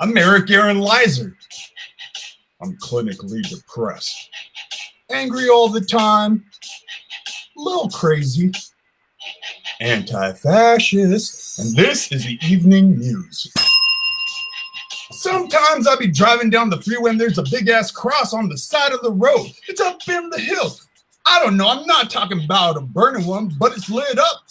I'm Eric Aaron Lizer. I'm clinically depressed. Angry all the time. A little crazy. Anti-fascist. And this is the Evening Muse. Sometimes I'll be driving down the freeway and there's a big-ass cross on the side of the road. It's up in the hills. I don't know. I'm not talking about a burning one, but it's lit up.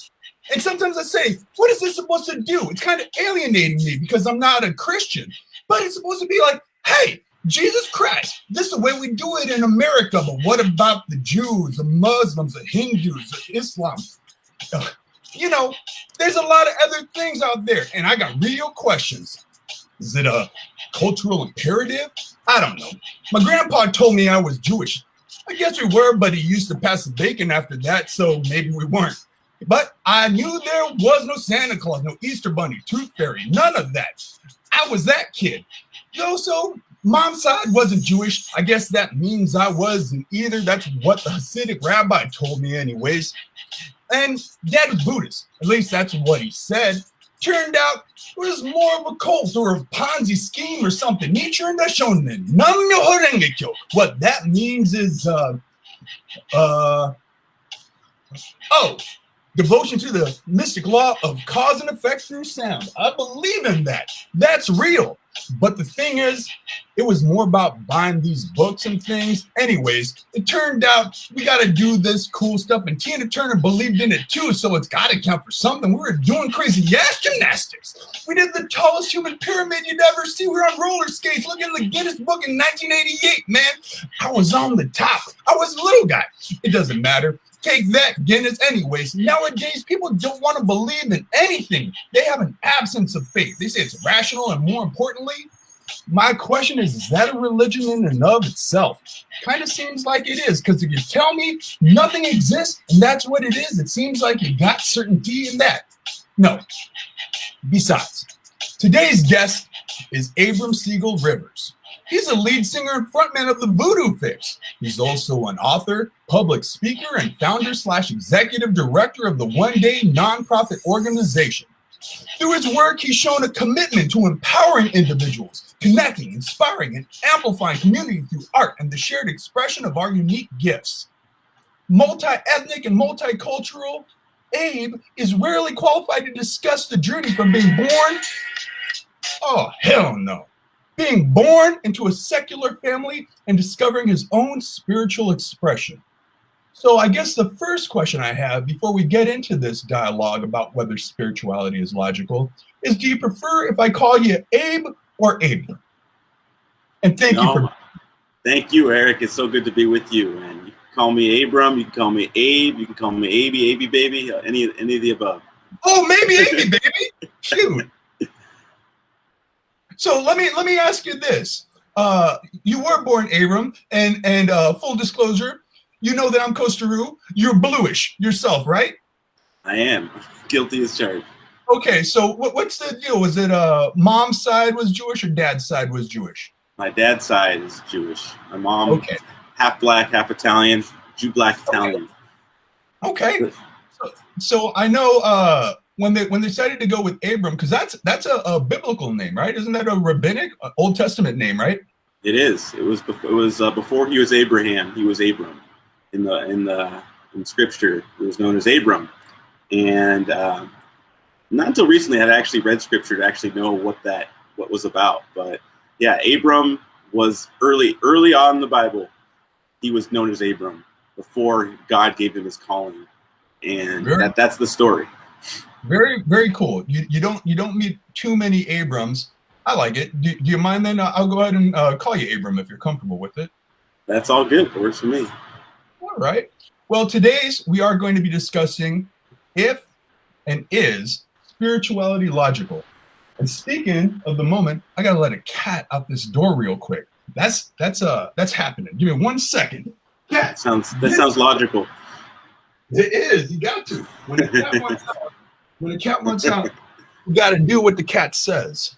And sometimes I say, what is this supposed to do? It's kind of alienating me because I'm not a Christian. But it's supposed to be like, hey, Jesus Christ, this is the way we do it in America. But what about the Jews, the Muslims, the Hindus, the Islam? You know, there's a lot of other things out there. And I got real questions. Is it a cultural imperative? I don't know. My grandpa told me I was Jewish. I guess we were, but he used to pass the bacon after that, so maybe we weren't. But I knew there was no Santa Claus, no Easter Bunny, Tooth Fairy, none of that. I was that kid. So mom's side wasn't Jewish. I guess that means I wasn't either. That's what the Hasidic rabbi told me anyways. And dad was Buddhist. At least that's what he said. Turned out it was more of a cult or a Ponzi scheme or something. What that means is, devotion to the mystic law of cause and effect through sound. I believe in that. That's real. But the thing is, it was more about buying these books and things. Anyways, it turned out we got to do this cool stuff. And Tina Turner believed in it too. So it's got to count for something. We were doing crazy ass gymnastics. We did the tallest human pyramid you'd ever see. We were on roller skates. Look in the Guinness book in 1988, man. I was on the top. I was a little guy. It doesn't matter. Take that, Guinness. Anyways, nowadays, people don't want to believe in anything. They have an absence of faith. They say it's irrational, and more importantly, my question is that a religion in and of itself? Kind of seems like it is, because if you tell me nothing exists, and that's what it is, it seems like you got certainty in that. No. Besides, today's guest is Abram Siegel Rivers. He's a lead singer and frontman of the Voodoo Fix. He's also an author, public speaker, and founder/executive director of the One Day nonprofit organization. Through his work, he's shown a commitment to empowering individuals, connecting, inspiring, and amplifying community through art and the shared expression of our unique gifts. Multi-ethnic and multicultural, Abe is rarely qualified to discuss the journey from being born. Oh, hell no. Being born into a secular family and discovering his own spiritual expression. So I guess the first question I have before we get into this dialogue about whether spirituality is logical is, do you prefer if I call you Abe or Abe? And thank you, Eric. It's so good to be with you. And you can call me Abram, you can call me Abe, you can call me Abby baby, any of the above. Oh, maybe Abby baby. Shoot. So let me ask you this. You were born Abram, and full disclosure, you know that I'm Costa-Roo. You're bluish yourself, right? I am. Guilty as charged. Okay, so what's the deal? Was it mom's side was Jewish or dad's side was Jewish? My dad's side is Jewish. My mom, half black, half Italian, Jew black Italian. Okay. So I know when they decided to go with Abram, because that's a biblical name, right? Isn't that a rabbinic Old Testament name, right? It is. It was before he was Abraham. He was Abram. In Scripture, it was known as Abram, and not until recently had I actually read Scripture to actually know what was about. But yeah, Abram was early on in the Bible. He was known as Abram before God gave him his calling, and that's the story. Very, very cool. You don't meet too many Abrams. I like it. Do you mind then? I'll go ahead and call you Abram if you're comfortable with it. That's all good. It works for me. All right. Well, we are going to be discussing if and is spirituality logical. And speaking of the moment, I gotta let a cat out this door real quick. That's happening. Give me 1 second. Cat. That sounds logical. It is. You got to. When a cat wants out, you got to do what the cat says.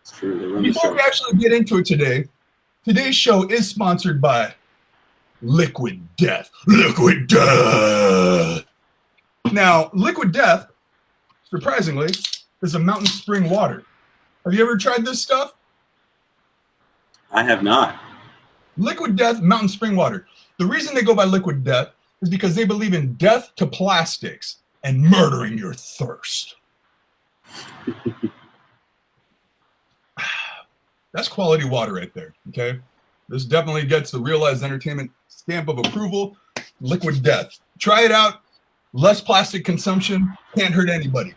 It's true. Before we actually get into it today, today's show is sponsored by Liquid Death. Liquid Death. Now, Liquid Death, surprisingly, is a mountain spring water. Have you ever tried this stuff? I have not. Liquid death, mountain spring water. The reason they go by liquid death is because they believe in death to plastics and murdering your thirst. That's quality water right there, okay? This definitely gets the Realized Entertainment stamp of approval. Liquid death. Try it out. Less plastic consumption. Can't hurt anybody.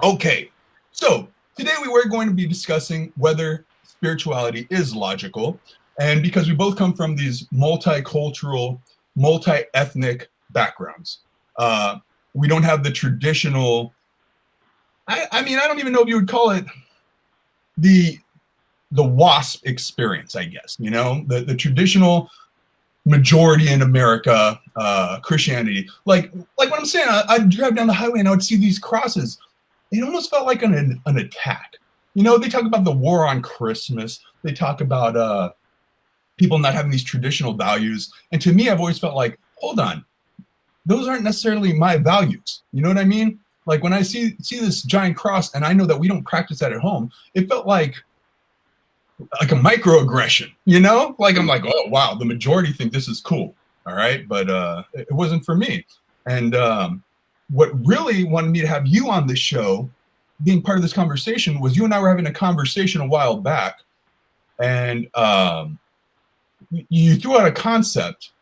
Okay, so today we were going to be discussing whether spirituality is logical. And because we both come from these multicultural, multi-ethnic backgrounds, we don't have the traditional, I mean, I don't even know if you would call it the WASP experience, I guess, you know, the traditional majority in America, Christianity. Like what I'm saying, I'd drive down the highway and I would see these crosses. It almost felt like an attack. You know, they talk about the war on Christmas. They talk about people not having these traditional values. And to me, I've always felt like, hold on, those aren't necessarily my values. You know what I mean? Like when I see this giant cross and I know that we don't practice that at home, it felt like a microaggression, you know? Like I'm like, oh wow, the majority think this is cool. All right. But it wasn't for me. And what really wanted me to have you on this show, being part of this conversation, was you and I were having a conversation a while back. And you threw out a concept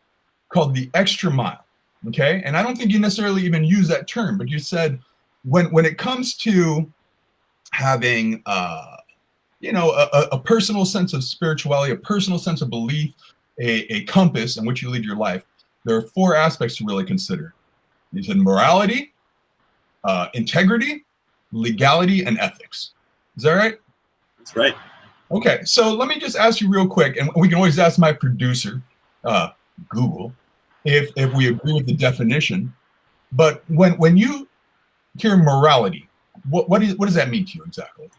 called the extra mile. Okay. And I don't think you necessarily even use that term, but you said when it comes to having you know, a personal sense of spirituality, a personal sense of belief, a compass in which you lead your life, there are 4 aspects to really consider. You said morality, integrity, legality, and ethics. Is that right? That's right. Okay, so let me just ask you real quick, and we can always ask my producer, Google, if we agree with the definition. But when you hear morality, what does that mean to you exactly?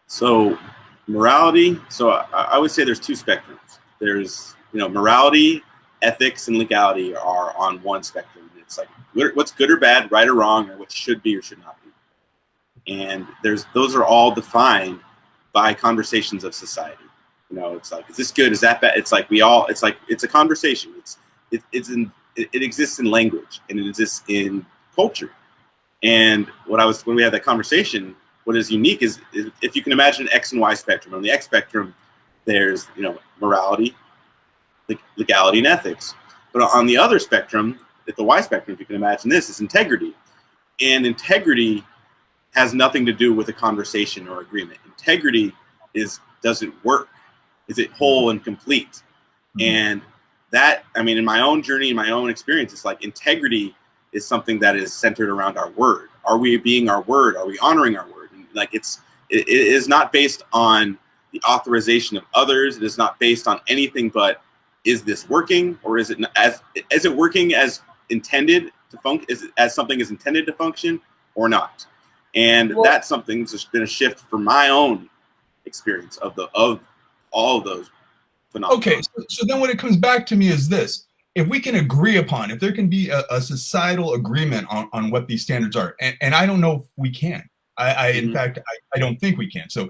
So morality, so I would say there's 2 spectrums. There's, you know, morality, ethics, and legality are on one spectrum. It's like what's good or bad, right or wrong, or what should be or should not be. And those are all defined by conversations of society. You know, it's like, is this good? Is that bad? It's like it's a conversation. It exists in language and it exists in culture. And when we had that conversation, what is unique is if you can imagine an X and Y spectrum. On the X spectrum, there's, you know, morality, legality, and ethics. But on the other spectrum, at the Y spectrum, if you can imagine this, is integrity. And integrity has nothing to do with a conversation or agreement. Integrity doesn't work. Is it whole and complete? Mm-hmm. And that, I mean, in my own journey, in my own experience, it's like integrity is something that is centered around our word. Are we being our word? Are we honoring our word? Like it is not based on the authorization of others. It is not based on anything but, is this working, or is it working as intended to function? As something is intended to function or not? And that's something that's been a shift for my own experience of all of those phenomena. Okay, so then what it comes back to me is this: if we can agree upon, if there can be a societal agreement on what these standards are, and I don't know if we can. In fact, I don't think we can. So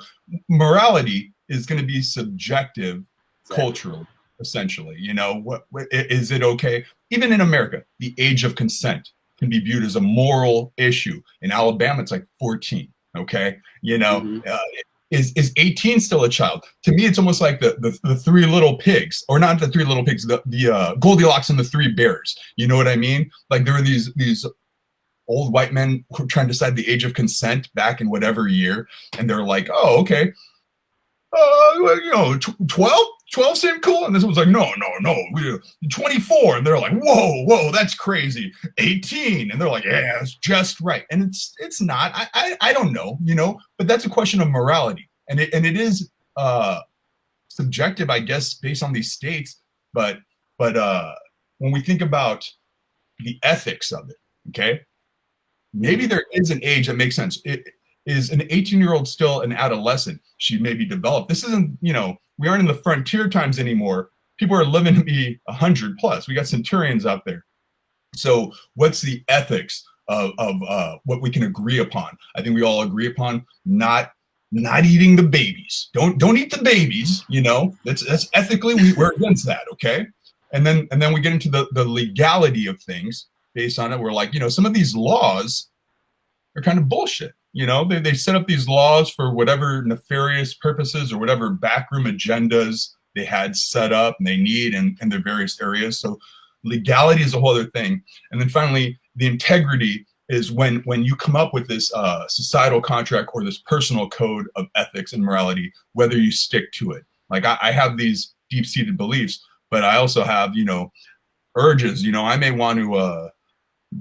morality is going to be subjective, cultural, essentially. You know, what is it okay? Even in America, the age of consent can be viewed as a moral issue. In Alabama, it's like 14. Okay, you know, is 18 still a child? To me, it's almost like the 3 little pigs, or not the 3 little pigs, the Goldilocks and the 3 bears. You know what I mean? Like there were these old white men who were trying to decide the age of consent back in whatever year, and they're like, oh, okay, you know, 12 seemed cool, and this one's like, no, 24, and they're like, whoa, that's crazy. 18, and they're like, yeah, it's just right, and it's not. I don't know, you know, but that's a question of morality, and it is subjective, I guess, based on these states, but when we think about the ethics of it, okay. Maybe there is an age that makes sense. Is an 18-year-old still an adolescent? She may be developed. This isn't, you know, we aren't in the frontier times anymore. People are living to be 100 plus. We got centurions out there. So what's the ethics of what we can agree upon? I think we all agree upon not not eating the babies. Don't eat the babies. You know, that's ethically we're against that. Okay, and then we get into the legality of things based on it. We're like, you know, some of these laws are kind of bullshit. You know, they set up these laws for whatever nefarious purposes or whatever backroom agendas they had set up and they need in their various areas. So legality is a whole other thing. And then finally, the integrity is when you come up with this societal contract or this personal code of ethics and morality, whether you stick to it. Like I have these deep-seated beliefs, but I also have, you know, urges. You know, I may want to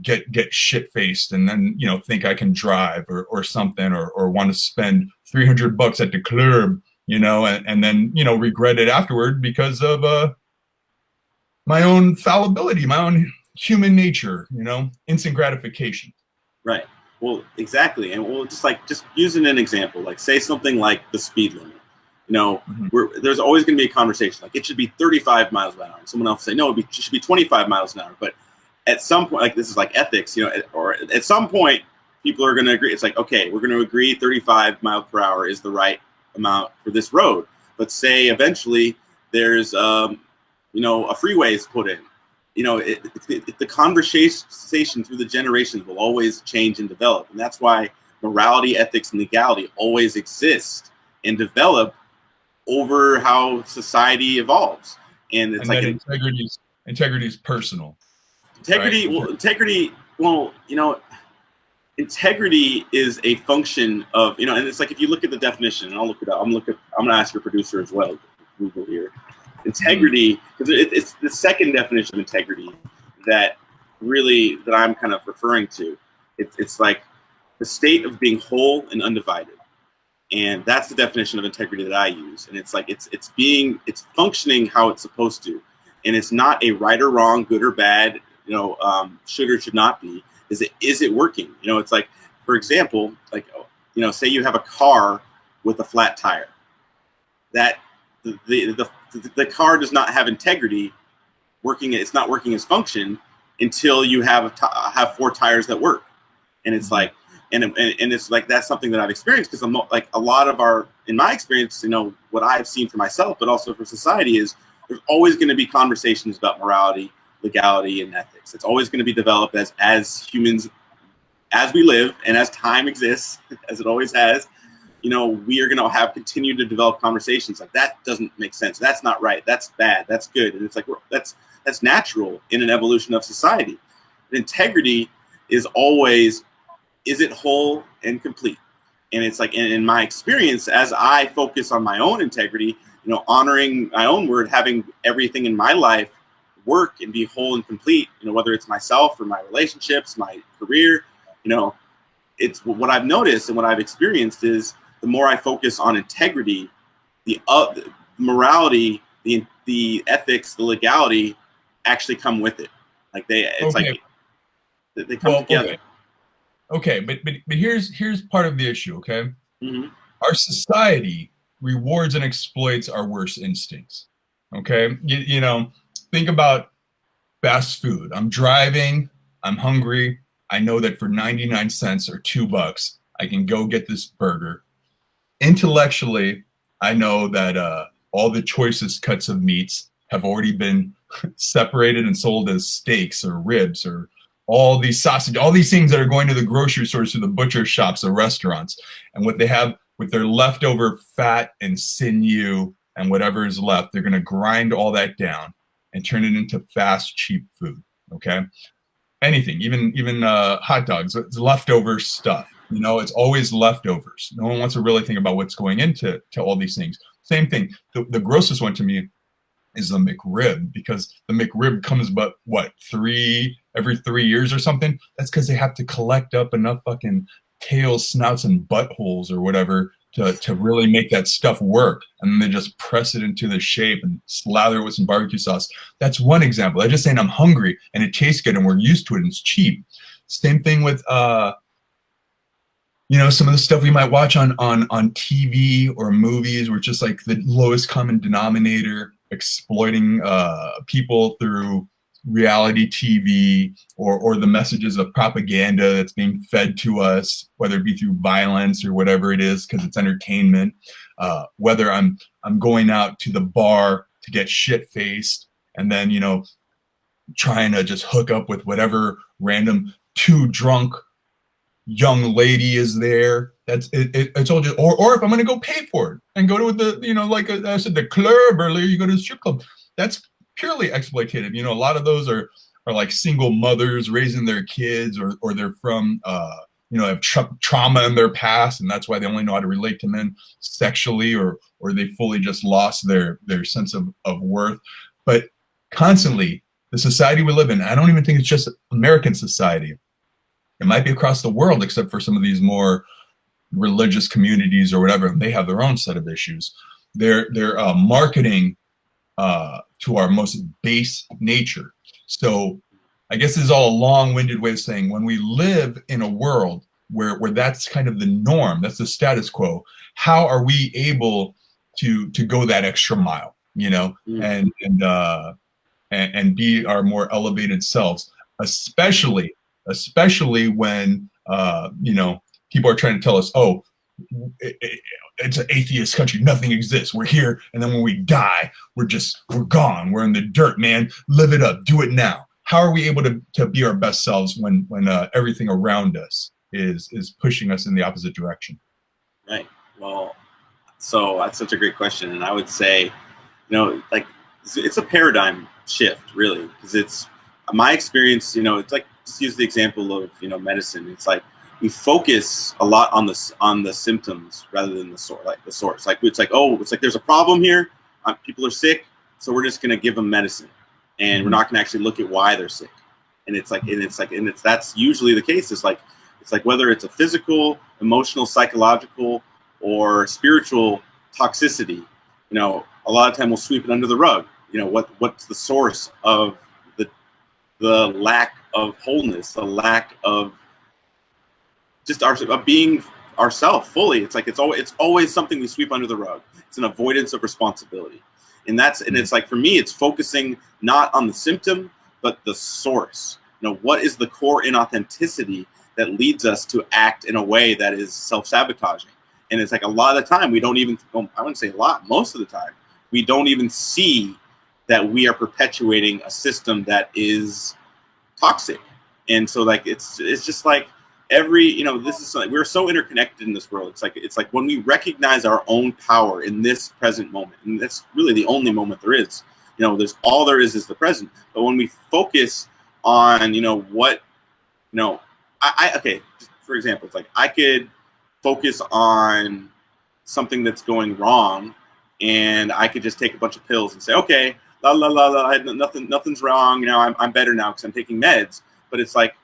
get shit-faced and then, you know, think I can drive or something, or want to spend $300 at the club, you know, and then, you know, regret it afterward because of my own fallibility, my own human nature, you know, instant gratification. Right. Well, exactly. And we'll just using an example, like say something like the speed limit. You know, there's always going to be a conversation like it should be 35 miles an hour. And someone else say, no, it should be 25 miles an hour. But at some point, like this is like ethics, you know, or at some point, people are going to agree. It's like, okay, we're going to agree 35 miles per hour is the right amount for this road. But say eventually there's, you know, a freeway is put in. You know, the conversation through the generations will always change and develop. And that's why morality, ethics, and legality always exist and develop over how society evolves. And it's like integrity is personal. Integrity, right? Well, you know, integrity is a function of, you know, and it's like if you look at the definition, and I'll look it up. I'm going to ask your producer as well, Google here. Integrity, because it's the second definition of integrity that I'm kind of referring to. It's like the state of being whole and undivided, and that's the definition of integrity that I use. And it's like it's functioning how it's supposed to, and it's not a right or wrong, good or bad. You know, should or should not be. Is it working? You know, it's like, for example, like, you know, say you have a car with a flat tire. That the car does not have integrity working. It's not working as function until you have four tires that work. And it's like, and it's like, that's something that I've experienced, because I'm not, like, a lot of in my experience, you know, what I've seen for myself, but also for society, is there's always going to be conversations about morality, legality, and ethics. It's always going to be developed as humans, as we live and as time exists, as it always has. You know, we are going to continue to develop conversations like that doesn't make sense. That's not right. That's bad. That's good. And it's like, that's natural in an evolution of society. But integrity is always, is it whole and complete? And it's like, in my experience, as I focus on my own integrity, you know, honoring my own word, having everything in my life work and be whole and complete, you know, whether it's myself or my relationships, my career, you know, it's what I've noticed and what I've experienced is the more I focus on integrity, the morality, the ethics, the legality actually come with it. Like it's okay. Like they come together. Okay, but here's part of the issue. Okay, Our society rewards and exploits our worst instincts. Okay, you know, think about fast food. I'm driving. I'm hungry. I know that for 99 cents or $2, I can go get this burger. Intellectually, I know that all the choicest cuts of meats have already been separated and sold as steaks or ribs, or all these sausage, all these things that are going to the grocery stores, to the butcher shops, or restaurants. And what they have with their leftover fat and sinew and whatever is left, they're going to grind all that down and turn it into fast, cheap food. Okay, anything, even hot dogs, it's leftover stuff. You know, it's always leftovers. No one wants to really think about what's going into all these things. Same thing. The grossest one to me is the McRib, because the McRib comes but every 3 years or something. That's because they have to collect up enough fucking tails, snouts, and buttholes or whatever to really make that stuff work. And then they just press it into the shape and slather it with some barbecue sauce. That's one example. I'm just saying I'm hungry and it tastes good and we're used to it and it's cheap. Same thing with you know, some of the stuff we might watch on TV or movies, where it's just like the lowest common denominator, exploiting people through reality TV or the messages of propaganda that's being fed to us, whether it be through violence or whatever it is, because it's entertainment. Whether I'm going out to the bar to get shit faced and then, you know, trying to just hook up with whatever random too drunk young lady is there. That's it. It's all just, or if I'm going to go pay for it and go to the, you know, like I said, the club earlier, you go to the strip club. That's purely exploitative. You know, a lot of those are like single mothers raising their kids, or they're from, you know, have trauma in their past, and that's why they only know how to relate to men sexually, or they fully just lost their sense of worth. But constantly, the society we live in, I don't even think it's just American society. It might be across the world, except for some of these more religious communities or whatever. They have their own set of issues. They're marketing to our most base nature. So I guess this is all a long-winded way of saying when we live in a world where that's kind of the norm, that's the status quo, how are we able to go that extra mile, you know, and be our more elevated selves, especially when you know, people are trying to tell us, oh, it's an atheist country, nothing exists, we're here, and then when we die, we're gone, we're in the dirt, man, live it up, do it now. How are we able to be our best selves when everything around us is pushing us in the opposite direction? Right. Well, so that's such a great question, and I would say, you know, like, it's a paradigm shift, really, because it's my experience. You know, it's like, just use the example of, you know, medicine. It's like we focus a lot on the symptoms rather than the source. Like it's like, oh, it's like there's a problem here. People are sick, so we're just gonna give them medicine, and we're not gonna actually look at why they're sick. And that's usually the case. It's like whether it's a physical, emotional, psychological, or spiritual toxicity, you know, a lot of time we'll sweep it under the rug. You know, what's the source of the lack of wholeness, the lack of just of being ourselves fully. It's like it's always something we sweep under the rug. It's an avoidance of responsibility, and it's like, for me, it's focusing not on the symptom but the source. You know, what is the core inauthenticity that leads us to act in a way that is self-sabotaging? And it's like a lot of the time we don't even, well, I wouldn't say a lot, most of the time we don't even see that we are perpetuating a system that is toxic. And so, like, it's just like you know, this is like, we're so interconnected in this world. It's like when we recognize our own power in this present moment, and that's really the only moment there is. You know, there's all there is the present. But when we focus on, you know, what, you know, okay, for example, it's like I could focus on something that's going wrong, and I could just take a bunch of pills and say, okay, la la la la, nothing's wrong. You know, I'm better now because I'm taking meds. But it's like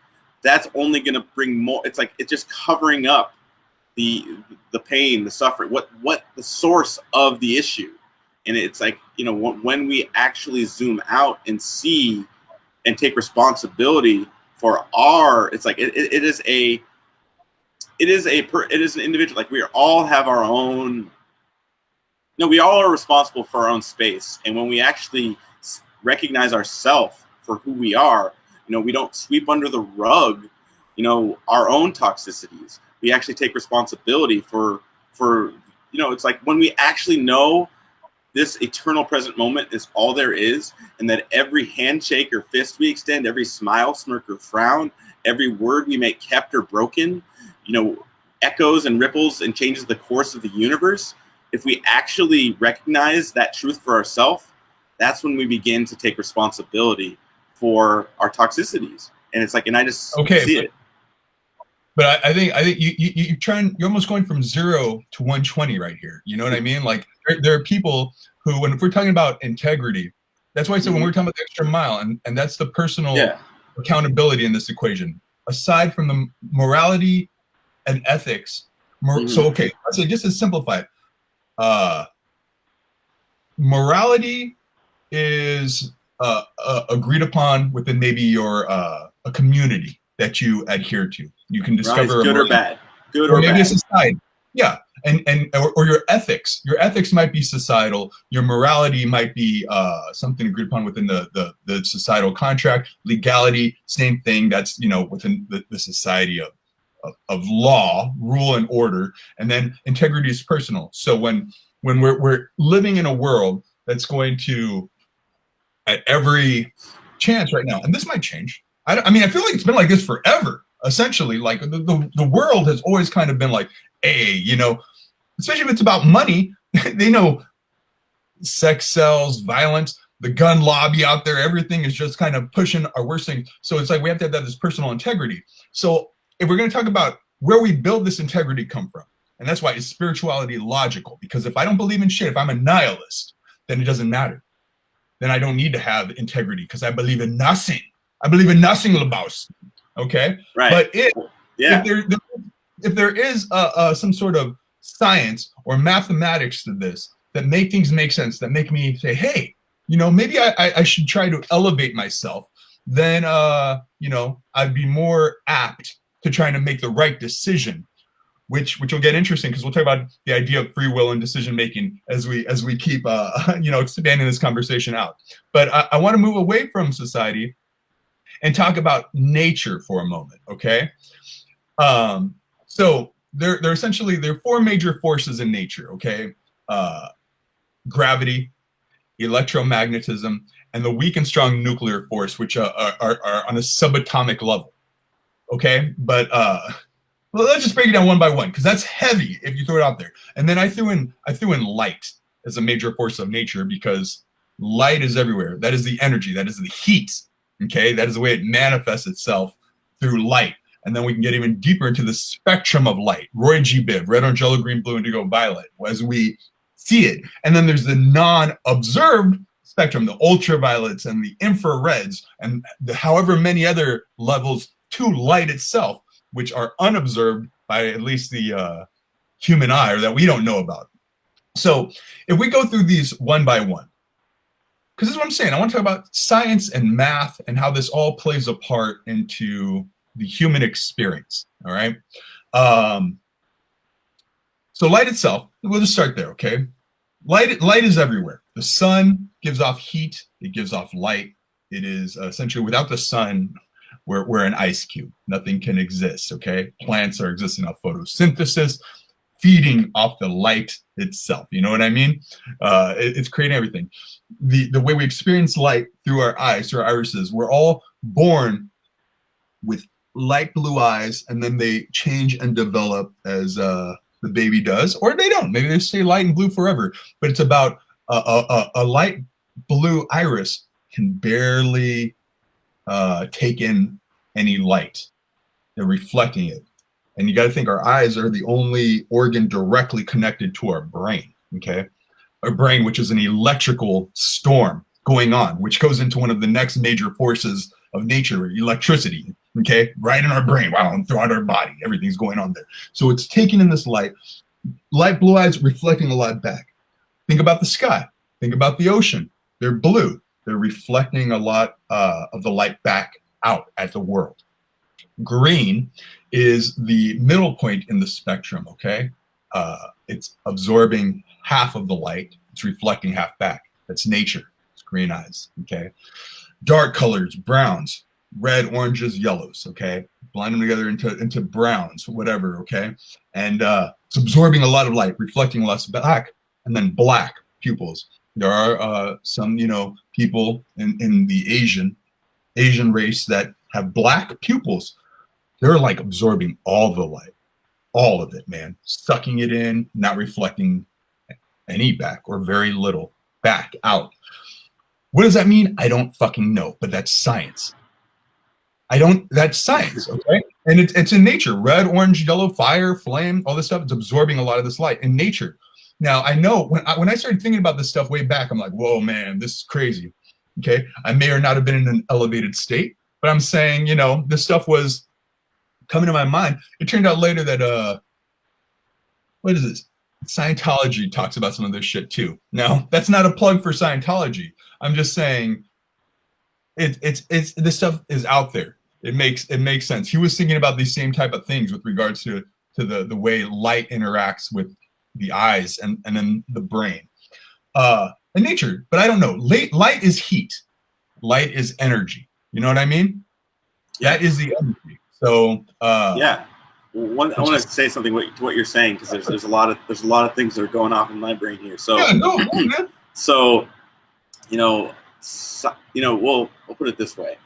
that's only going to bring more. It's like it's just covering up the pain, the suffering, what the source of the issue. And it's like, you know, when we actually zoom out and see and take responsibility for it's like it is an individual. Like, we all have our own. No, we all are responsible for our own space. And when we actually recognize ourselves for who we are, you know, we don't sweep under the rug, you know, our own toxicities. We actually take responsibility for, you know, it's like when we actually know this eternal present moment is all there is, and that every handshake or fist we extend, every smile, smirk, or frown, every word we make, kept or broken, you know, echoes and ripples and changes the course of the universe. If we actually recognize that truth for ourselves, that's when we begin to take responsibility for our toxicities. And it's like, and I just see it. But I think you're almost going from 0 to 120 right here. You know what I mean? Like, there are people who, if we're talking about integrity, that's why I said when we're talking about the extra mile, and that's the personal accountability in this equation. Aside from the morality and ethics, so okay, let's say, just to simplify it, morality is agreed upon within maybe your a community that you adhere to. You can discover good or bad, or maybe a society. Yeah, or your ethics. Your ethics might be societal. Your morality might be something agreed upon within the societal contract. Legality, same thing. That's within the society of law, rule, and order. And then integrity is personal. So when we're living in a world that's going to, at every chance right now, and this might change. I mean, I feel like it's been like this forever. Essentially, like the world has always kind of been like, hey, especially if it's about money, they know sex sells, violence, the gun lobby out there, everything is just kind of pushing our worst thing. So it's like we have to have this personal integrity. So if we're going to talk about where we build this integrity come from, and that's why is spirituality logical? Because if I don't believe in shit, if I'm a nihilist, then it doesn't matter. Then I don't need to have integrity because I believe in nothing. I believe in nothing, Labaus. Okay? Right. But if there is some sort of science or mathematics to this that make things make sense, that make me say, hey, maybe I should try to elevate myself, then, I'd be more apt to trying to make the right decision, which will get interesting because we'll talk about the idea of free will and decision making as we keep, expanding this conversation out. But I want to move away from society and talk about nature for a moment, okay? So there are four major forces in nature, okay? Gravity, electromagnetism, and the weak and strong nuclear force, which are on a subatomic level, okay? But well, let's just break it down one by one because that's heavy if you throw it out there. And then I threw in light as a major force of nature because light is everywhere. That is the energy. That is the heat. Okay, that is the way it manifests itself through light. And then we can get even deeper into the spectrum of light. Roy G. Biv, red, orange, yellow, green, blue, indigo, violet, as we see it. And then there's the non-observed spectrum, the ultraviolets and the infrareds, and however many other levels to light itself, which are unobserved by at least the human eye, or that we don't know about. So if we go through these one by one, because this is what I'm saying. I want to talk about science and math and how this all plays a part into the human experience. All right. So light itself, we'll just start there. Okay. Light is everywhere. The sun gives off heat. It gives off light. It is essentially without the sun, we're an ice cube. Nothing can exist. Okay. Plants are existing off photosynthesis, feeding off the light itself. You know what I mean? It's creating everything. The way we experience light through our eyes, through our irises, we're all born with light blue eyes, and then they change and develop as the baby does, or they don't. Maybe they stay light and blue forever. But it's about a light blue iris can barely take in any light. They're reflecting it. And you got to think our eyes are the only organ directly connected to our brain, okay? Our brain, which is an electrical storm going on, which goes into one of the next major forces of nature, electricity, okay? Right in our brain, wow, and throughout our body, everything's going on there. So it's taking in this light blue eyes reflecting a lot back. Think about the sky. Think about the ocean. They're blue. They're reflecting a lot of the light back out at the world. Green is the middle point in the spectrum, okay? It's absorbing half of the light. It's reflecting half back. That's nature. It's green eyes, okay? Dark colors, browns, red, oranges, yellows, okay? Blend them together into browns, whatever, okay? And it's absorbing a lot of light, reflecting less back. And then black pupils. There are some, people in the Asian race that have black pupils. They're like absorbing all the light, all of it, man, sucking it in, not reflecting any back or very little back out. What does that mean? I don't fucking know, but that's science. That's science, okay? And it's in nature. Red, orange, yellow, fire, flame, all this stuff, it's absorbing a lot of this light in nature. Now, I know when I started thinking about this stuff way back, I'm like, whoa, man, this is crazy, okay? I may or not have been in an elevated state, but I'm saying, this stuff was coming to my mind. It turned out later that, what is this? Scientology talks about some of this shit too. Now, that's not a plug for Scientology. I'm just saying it's this stuff is out there. It makes sense. He was thinking about these same type of things with regards to the way light interacts with the eyes, and then the brain. In nature, but I don't know. Light is heat. Light is energy. You know what I mean? Yeah. That is the energy. So yeah. Well, I want to say something to what you're saying, because there's a lot of things that are going off in my brain here. So yeah, go man. so we'll put it this way.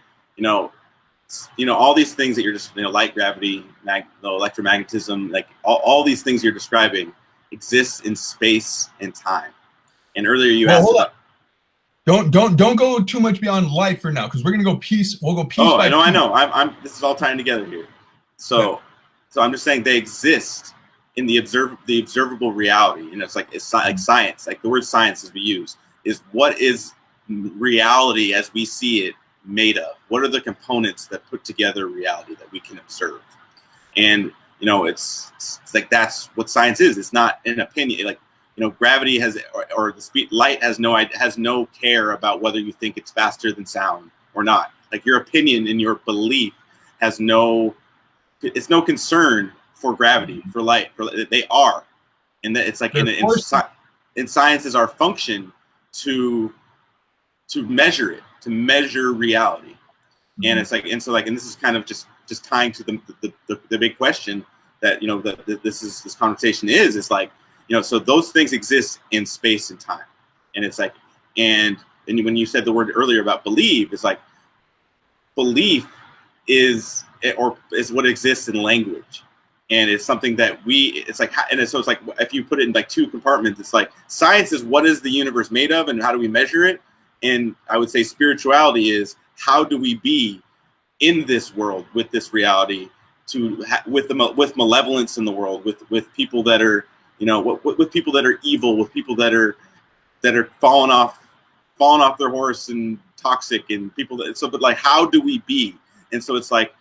All these things that you're just, light, gravity, electromagnetism, like all these things you're describing exist in space and time. And earlier you asked about. Don't go too much beyond light for now, because we're gonna go piece. We'll go piece by piece. I know. I'm. This is all tying together here. So I'm just saying they exist in the observable reality. It's like science. Like the word science, as we use, is what is reality as we see it made of. What are the components that put together reality that we can observe? And it's like that's what science is. It's not an opinion. Like gravity has, or the speed, light has no care about whether you think it's faster than sound or not. Like your opinion and your belief has no concern for gravity, for light. They are, and that it's like in science is our function to measure it, to measure reality. Mm-hmm. And it's like, and this is kind of just tying to the big question that this conversation is like. So those things exist in space and time, and it's like, and when you said the word earlier about believe, it's like belief is what exists in language, and it's something that it's like, and so it's like if you put it in like two compartments, it's like science is what is the universe made of and how do we measure it, and I would say spirituality is how do we be in this world with this reality, with malevolence in the world, with people that are. With people that are evil, with people that are falling off their horse and toxic, and people but like, how do we be? And so it's like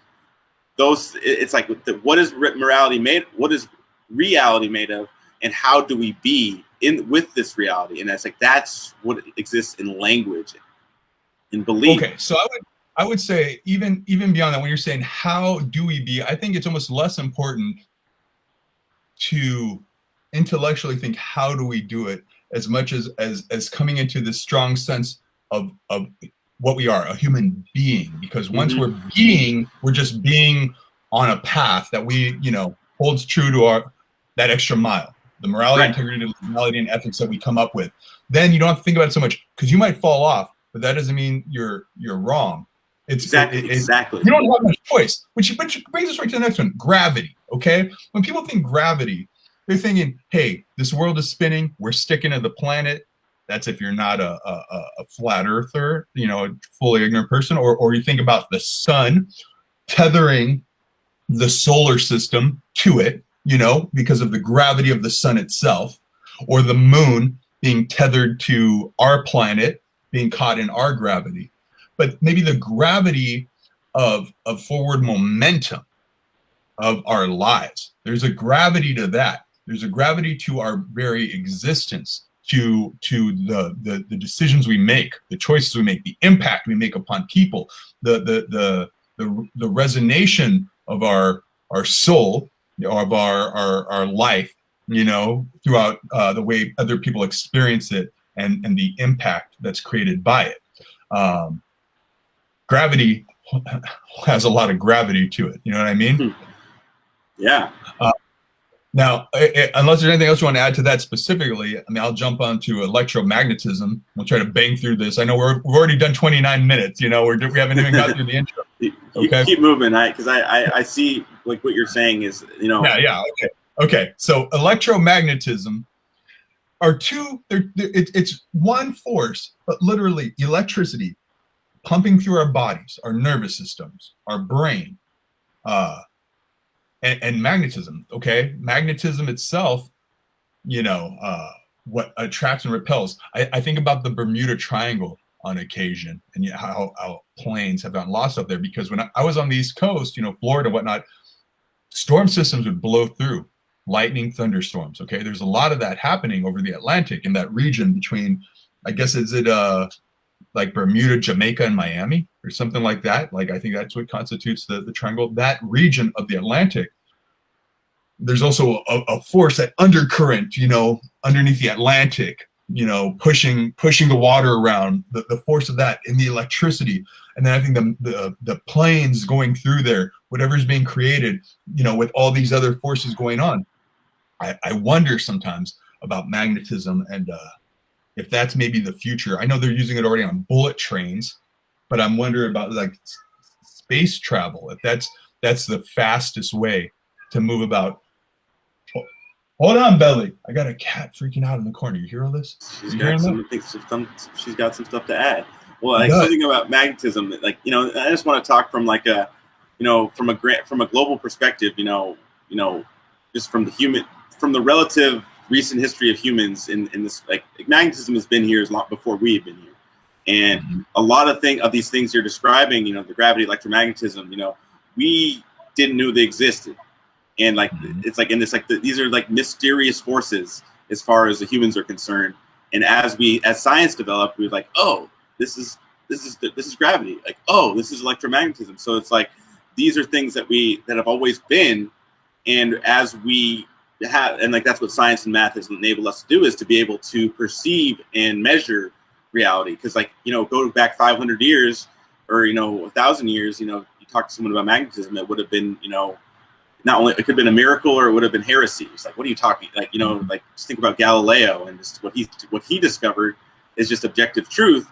it's like what is morality made? What is reality made of? And how do we be with this reality? And that's what exists in language, in belief. Okay, so I would say even beyond that, when you're saying how do we be, I think it's almost less important to intellectually think how do we do it, as much as coming into this strong sense of what we are, a human being. Because once mm-hmm. we're just being on a path that we holds true to that extra mile, the morality, right. Integrity, morality, and ethics that we come up with. Then you don't have to think about it so much, because you might fall off, but that doesn't mean you're wrong. Exactly. You don't have much choice, which brings us right to the next one: gravity. Okay, when people think gravity, they're thinking, hey, this world is spinning, we're sticking to the planet. That's if you're not a flat earther, a fully ignorant person, or you think about the sun tethering the solar system to it, because of the gravity of the sun itself, or the moon being tethered to our planet, being caught in our gravity. But maybe the gravity of forward momentum of our lives, there's a gravity to that. There's a gravity to our very existence, to the decisions we make, the choices we make, the impact we make upon people, the resonation of our soul, of our life, throughout the way other people experience it, and the impact that's created by it. Gravity has a lot of gravity to it. You know what I mean? Yeah. Now, unless there's anything else you want to add to that specifically, I'll jump onto electromagnetism. We'll try to bang through this. I know we've already done 29 minutes. We haven't even got through the intro. Okay. Keep moving, because I see like what you're saying is, Yeah. Okay. So electromagnetism are it's one force, but literally electricity pumping through our bodies, our nervous systems, our brain, and magnetism. Okay, magnetism itself, what attracts and repels. I think about the Bermuda Triangle on occasion, and how planes have gotten lost up there, because when I was on the East Coast, Florida, whatnot, storm systems would blow through, lightning, thunderstorms. Okay, there's a lot of that happening over the Atlantic, in that region between, I guess, is it like Bermuda, Jamaica, and Miami, or something like that. Like, I think that's what constitutes the triangle. That region of the Atlantic there's also a force, that undercurrent, underneath the Atlantic, pushing the water around, the force of that, and the electricity. And then I think the planes going through there, whatever's being created, with all these other forces going on. I wonder sometimes about magnetism, and if that's maybe the future. I know they're using it already on bullet trains, but I'm wondering about like space travel, if that's the fastest way to move about. Hold on, Belly. I got a cat freaking out in the corner. You hear all this? She's You got hearing some that? things. She's got some stuff to add. Well, It like does. something about magnetism. Like I just want to talk from like a, from a global perspective. Just from the relative recent history of humans in this, like magnetism has been here as long before we've been here, and a lot of these things you're describing. The gravity, electromagnetism. We didn't know they existed. And like it's like, and it's like these are like mysterious forces as far as the humans are concerned. And as science developed, we were like, oh, this is gravity. Like, oh, this is electromagnetism. So it's like these are things that have always been. And as we have, and like that's what science and math has enabled us to do, is to be able to perceive and measure reality. Because go back 500 years or 1,000 years, you talk to someone about magnetism, it would have been not only it could have been a miracle, or it would have been heresy. It's like, what are you talking? Like, like just think about Galileo and just what he discovered is just objective truth.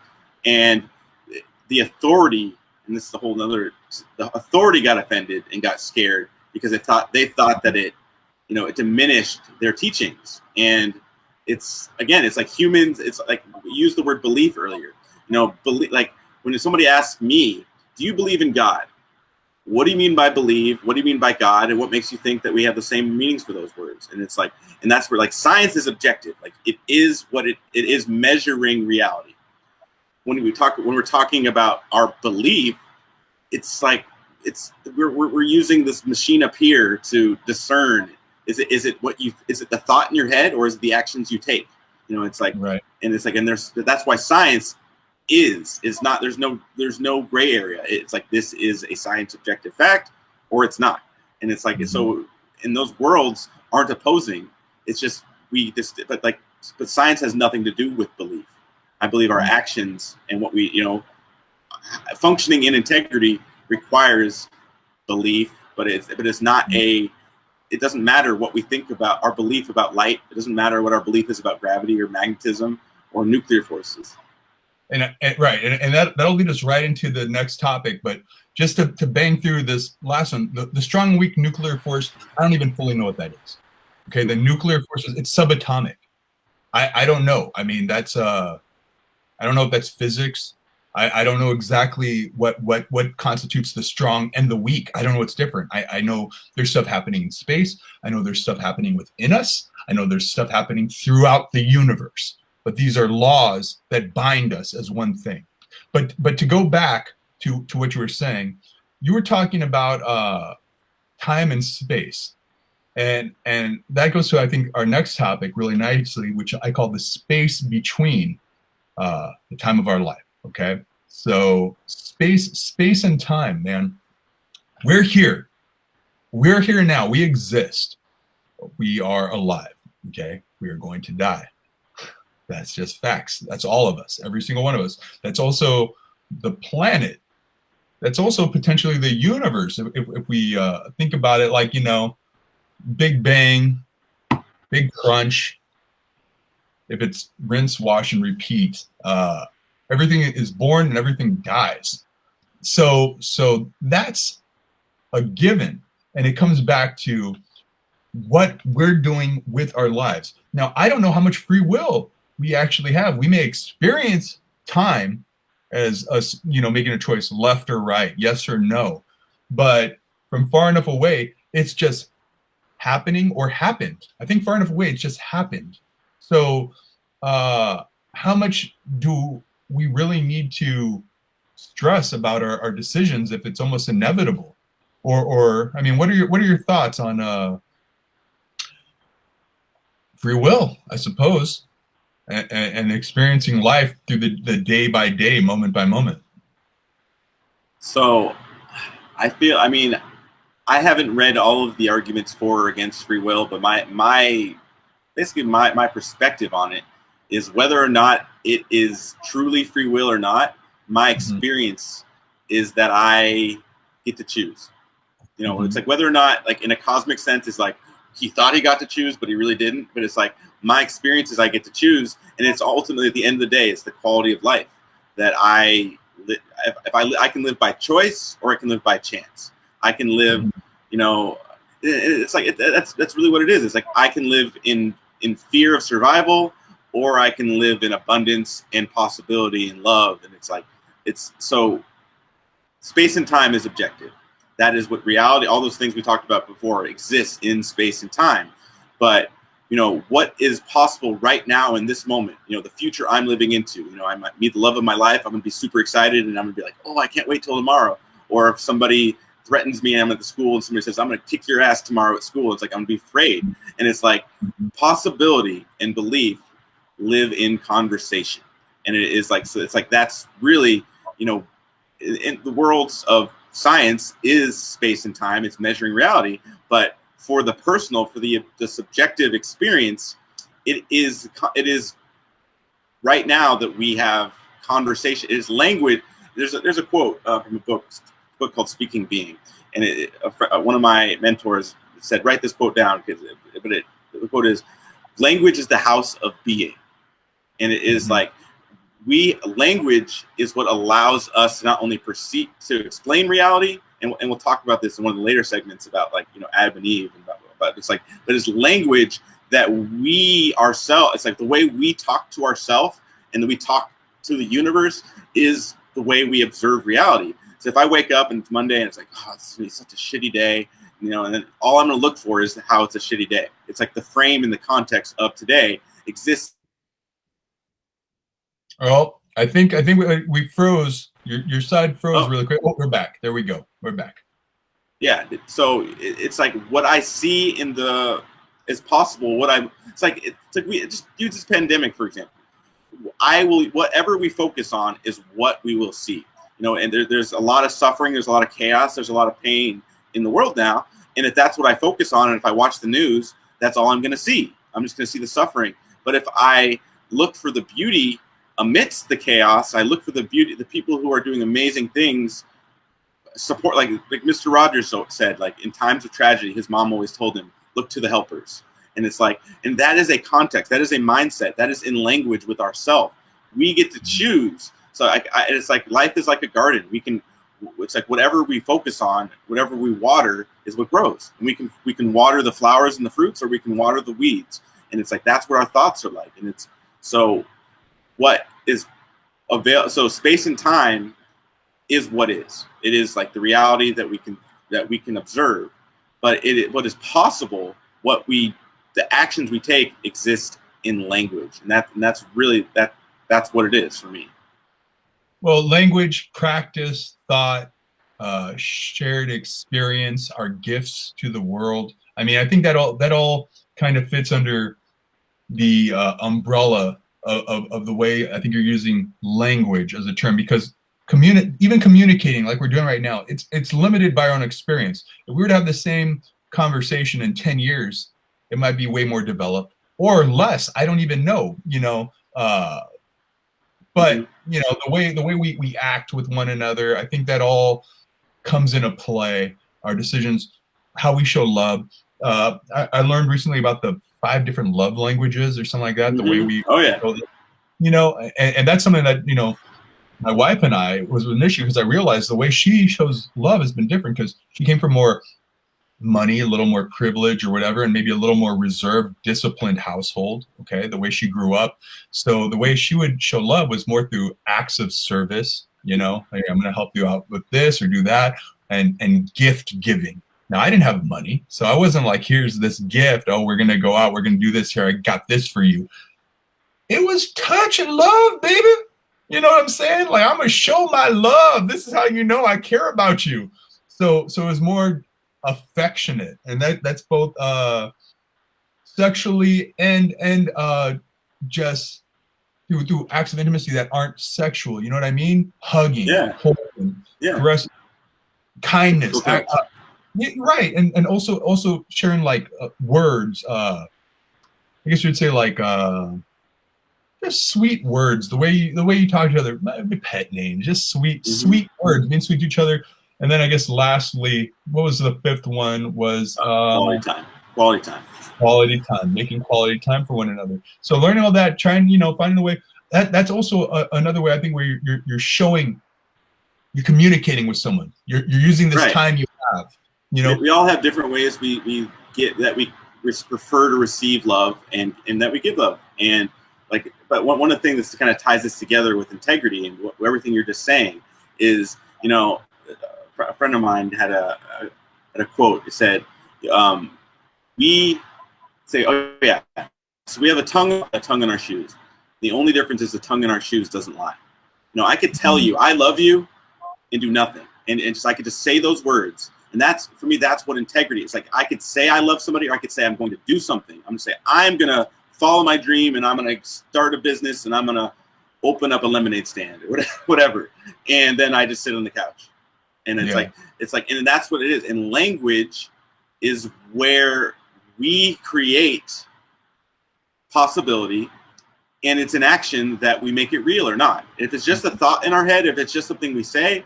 And the authority, and this is a whole nother, the authority got offended and got scared because they thought that it diminished their teachings. And it's like humans, it's like we used the word belief earlier. Believe, like when somebody asks me, do you believe in God? What do you mean by believe? What do you mean by God? And what makes you think that we have the same meanings for those words? And it's like, and that's where like science is objective. Like it is what it is, measuring reality. When we're talking about our belief, it's like we're using this machine up here to discern. Is it the thought in your head, or is it the actions you take? It's like, right. And it's like, and that's why science is not, there's no gray area. It's like, this is a science objective fact, or it's not. And it's like, so in those worlds aren't opposing. It's just but science has nothing to do with belief. I believe our actions and what we functioning in integrity requires belief, but it's not it doesn't matter what we think about our belief about light. It doesn't matter what our belief is about gravity or magnetism or nuclear forces. And right, and that'll lead us right into the next topic. But just to bang through this last one, the strong and weak nuclear force, I don't even fully know what that is. Okay, the nuclear force, it's subatomic. I don't know. I mean, that's I don't know if that's physics. I don't know exactly what constitutes the strong and the weak. I don't know what's different. I know there's stuff happening in space. I know there's stuff happening within us. I know there's stuff happening throughout the universe. But these are laws that bind us as one thing. But to go back to what you were saying, you were talking about time and space. And that goes to, I think, our next topic really nicely, which I call the space between the time of our life. Okay, so space and time, man. We're here now. We exist. We are alive. Okay, we are going to die. That's just facts. That's all of us, every single one of us. That's also the planet. That's also potentially the universe. If we think about it, like, Big Bang, Big Crunch. If it's rinse, wash, and repeat, everything is born and everything dies. So that's a given, and it comes back to what we're doing with our lives. Now, I don't know how much free will we actually have. We may experience time as us, making a choice, left or right, yes or no, but from far enough away, it's just happening or happened. I think far enough away, it's just happened. So how much do we really need to stress about our decisions if it's almost inevitable? Or I mean, what are your thoughts on free will, I suppose, and experiencing life through the day by day, moment by moment? So I feel, I mean, I haven't read all of the arguments for or against free will, but basically my perspective on it is whether or not it is truly free will or not. My experience is that I get to choose. You know, it's like whether or not, like in a cosmic sense, is like he thought he got to choose, but he really didn't. But it's like my experience is I get to choose, and it's ultimately at the end of the day, it's the quality of life that I can live by choice or I can live by chance. I can live, you know, it's like that's really what it is. It's like I can live in fear of survival, or I can live in abundance and possibility and love. And it's like it's so space and time is objective. That is what reality, all those things we talked about before, exist in space and time. But, you know, what is possible right now in this moment, you know, the future I'm living into, you know, I might meet the love of my life. I'm going to be super excited and I'm going to be like, oh, I can't wait till tomorrow. Or if somebody threatens me and I'm at the school and somebody says, I'm going to kick your ass tomorrow at school, it's like, I'm going to be afraid. And it's like possibility and belief live in conversation. And it is like, so it's like, that's really, you know, in the worlds of science is space and time. It's measuring reality, but for the personal, for the subjective experience, it is right now that we have conversation. It is language. There's a quote from a book called Speaking Being, and one of my mentors said, write this quote down, the quote is, language is the house of being. And it is like, language is what allows us to not only perceive, to explain reality, and we'll talk about this in one of the later segments about, like, you know, Adam and Eve, and but it's like, but it's language that we ourselves, it's like the way we talk to ourselves and that we talk to the universe is the way we observe reality. So if I wake up and it's Monday and it's like, oh, it's gonna be such a shitty day, you know, and then all I'm gonna look for is how it's a shitty day. It's like the frame and the context of today exists. Oh, I think we froze. Your side froze really quick. Oh, we're back. There we go. We're back. Yeah. So it's like what I see is possible. It's like we just use this pandemic, for example. Whatever we focus on is what we will see. You know, and there's a lot of suffering. There's a lot of chaos. There's a lot of pain in the world now. And if that's what I focus on, and if I watch the news, that's all I'm going to see. I'm just going to see the suffering. But if I look for the beauty amidst the chaos, I look for the beauty, the people who are doing amazing things, support, like Mr. Rogers said, like in times of tragedy, his mom always told him, look to the helpers. And it's like, and that is a context, that is a mindset, that is in language with ourselves. We get to choose. So it's like life is like a garden. It's like whatever we focus on, whatever we water is what grows. And we can water the flowers and the fruits, or we can water the weeds. And it's like, that's what our thoughts are like. And it's so what is so space and time is what is. It is like the reality that we can observe. But what is possible, the actions we take exist in language. And that's really that's what it is for me. Well, language, practice, thought, shared experience are gifts to the world. I mean, I think that all kind of fits under the umbrella of the way I think you're using language as a term, because even communicating like we're doing right now, it's limited by our own experience. If we were to have the same conversation in 10 years, it might be way more developed or less. I don't even know, you know. But you know, the way we act with one another, I think that all comes into play. Our decisions, how we show love. I learned recently about the 5 different love languages or something like that. The way we, you know, and that's something that, you know, my wife and I was an issue, because I realized the way she shows love has been different, because she came from more money, a little more privilege or whatever, and maybe a little more reserved, disciplined household. Okay, the way she grew up. So the way she would show love was more through acts of service. You know, like, I'm going to help you out with this or do that, and gift giving. Now, I didn't have money, so I wasn't like, here's this gift. Oh, we're going to go out. We're going to do this here. I got this for you. It was touch and love, baby. You know what I'm saying? Like, I'm going to show my love. This is how you know I care about you. So it was more affectionate, and that's both sexually and just through acts of intimacy that aren't sexual. You know what I mean? Hugging, holding, caressing, kindness. Yeah, right, and also sharing like words. I guess you'd say like just sweet words. The way you talk to each other, maybe pet names, just Hmm. sweet words, being sweet to each other. And then I guess lastly, what was the fifth one? Was Quality time. Quality time. quality time, making quality time for one another. So learning all that, trying finding a way. That's also another way I think where you're showing, you're communicating with someone. You're using this Right. time you have. You know, We all have different ways we get that we prefer to receive love and that we give love. And like, but one of the things that kind of ties this together with integrity and everything you're just saying is, a friend of mine had a quote. It said, "We say, oh yeah, so we have a tongue in our shoes. The only difference is the tongue in our shoes doesn't lie. I could tell you I love you and do nothing, and just I could just say those words, and that's for me. That's what integrity is. Like I could say I love somebody, or I could say I'm going to do something. I'm going to say I'm going to follow my dream, and I'm going to start a business, and I'm going to open up a lemonade stand or whatever, and then I just sit on the couch, and and that's what it is. And language is where we create possibility, and it's an action that we make it real or not. If it's just a thought in our head, if it's just something we say,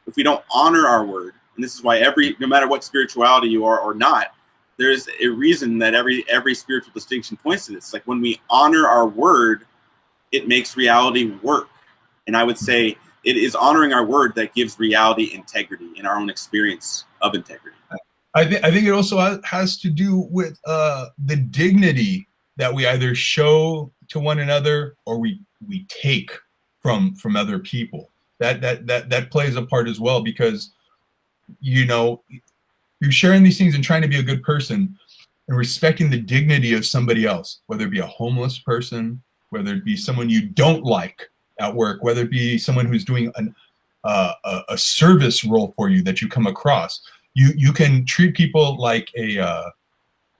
if we don't honor our word, and this is why no matter what spirituality you are or not, there's a reason that every spiritual distinction points to this. Like when we honor our word, it makes reality work. And I would say it is honoring our word that gives reality integrity in our own experience of integrity. I think it also has to do with the dignity that we either show to one another or we take from other people. That plays a part as well, because you're sharing these things and trying to be a good person and respecting the dignity of somebody else, whether it be a homeless person, whether it be someone you don't like at work, whether it be someone who's doing a service role for you that you come across. You can treat people like a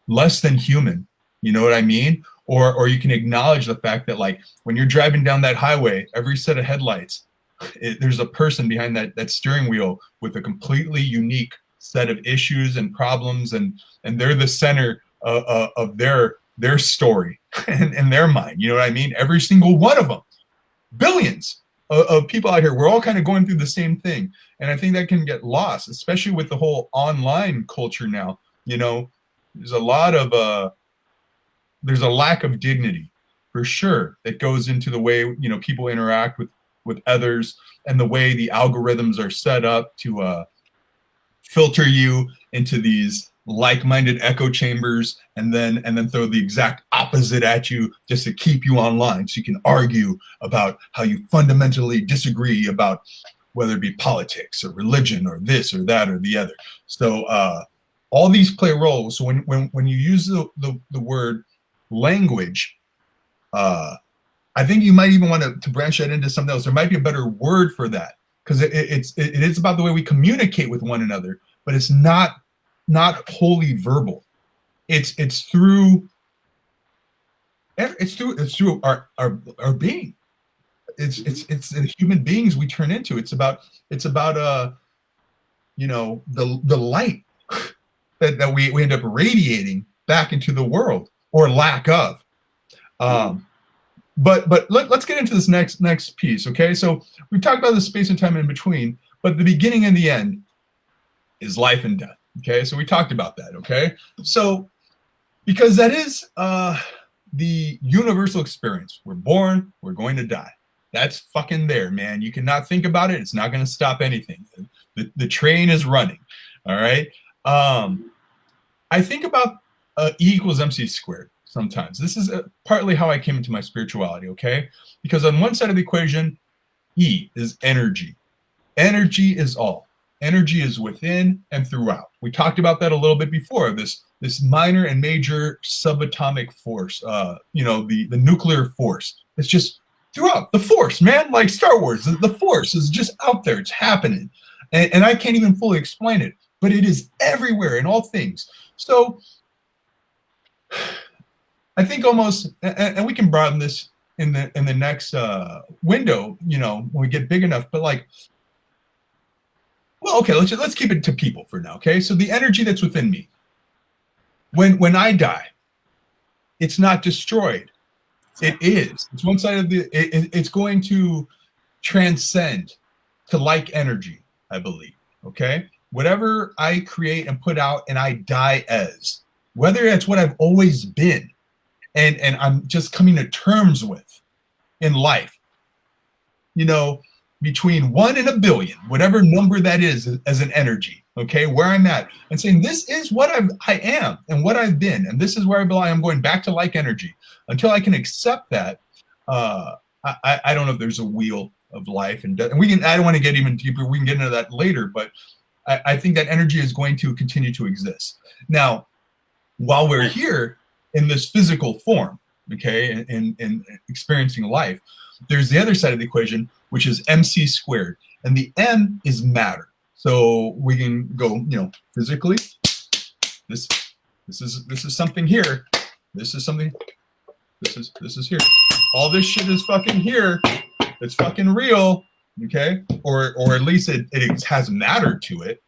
less than human. You know what I mean? Or you can acknowledge the fact that, like, when you're driving down that highway, every set of headlights, there's a person behind that steering wheel with a completely unique set of issues and problems, and they're the center of their story and their mind. You know what I mean? Every single one of them, billions of people out here, we're all kind of going through the same thing. And I think that can get lost, especially with the whole online culture now. There's a lot of there's a lack of dignity for sure that goes into the way people interact with others, and the way the algorithms are set up to filter you into these like-minded echo chambers, and then throw the exact opposite at you just to keep you online so you can argue about how you fundamentally disagree about whether it be politics or religion or this or that or the other. So all these play roles. So when you use the word language, I think you might even want to branch that into something else. There might be a better word for that, because it is about the way we communicate with one another, but it's not wholly verbal. It's through our being. It's the human beings we turn into. It's about the light that we end up radiating back into the world, or lack of. But let's get into this next piece, okay? So we've talked about the space and time in between, but the beginning and the end is life and death, okay? So we talked about that, okay? So because that is the universal experience. We're born, we're going to die. That's fucking there, man. You cannot think about it. It's not going to stop anything. The train is running, all right? I think about E equals MC squared sometimes. This is partly how I came into my spirituality, okay? Because on one side of the equation, E is energy. Energy is all. Energy is within and throughout. We talked about that a little bit before, this minor and major subatomic force, the nuclear force. It's just throughout. The force, man, like Star Wars, the force is just out there. It's happening. And I can't even fully explain it, but it is everywhere in all things. So I think almost, and we can broaden this in the next window, when we get big enough. But like, well, okay, let's keep it to people for now. Okay, so the energy that's within me, when I die, it's not destroyed. It is. It's one side of it's going to transcend to like energy, I believe. Okay, whatever I create and put out, and I die as, whether that's what I've always been, and I'm just coming to terms with in life, you know, between 1 and a billion, whatever number that is as an energy, okay, where I'm at, and saying this is what I am and what I've been, and this is where I belong. I'm going back to like energy until I can accept that. I don't know if there's a wheel of life, and we can. I don't want to get even deeper. We can get into that later, but I think that energy is going to continue to exist. Now, while we're here in this physical form, okay, and experiencing life, there's the other side of the equation, which is MC squared, and the M is matter. So we can go, you know, physically. This is something here. This is something. This is here. All this shit is fucking here. It's fucking real, okay? Or at least it has matter to it,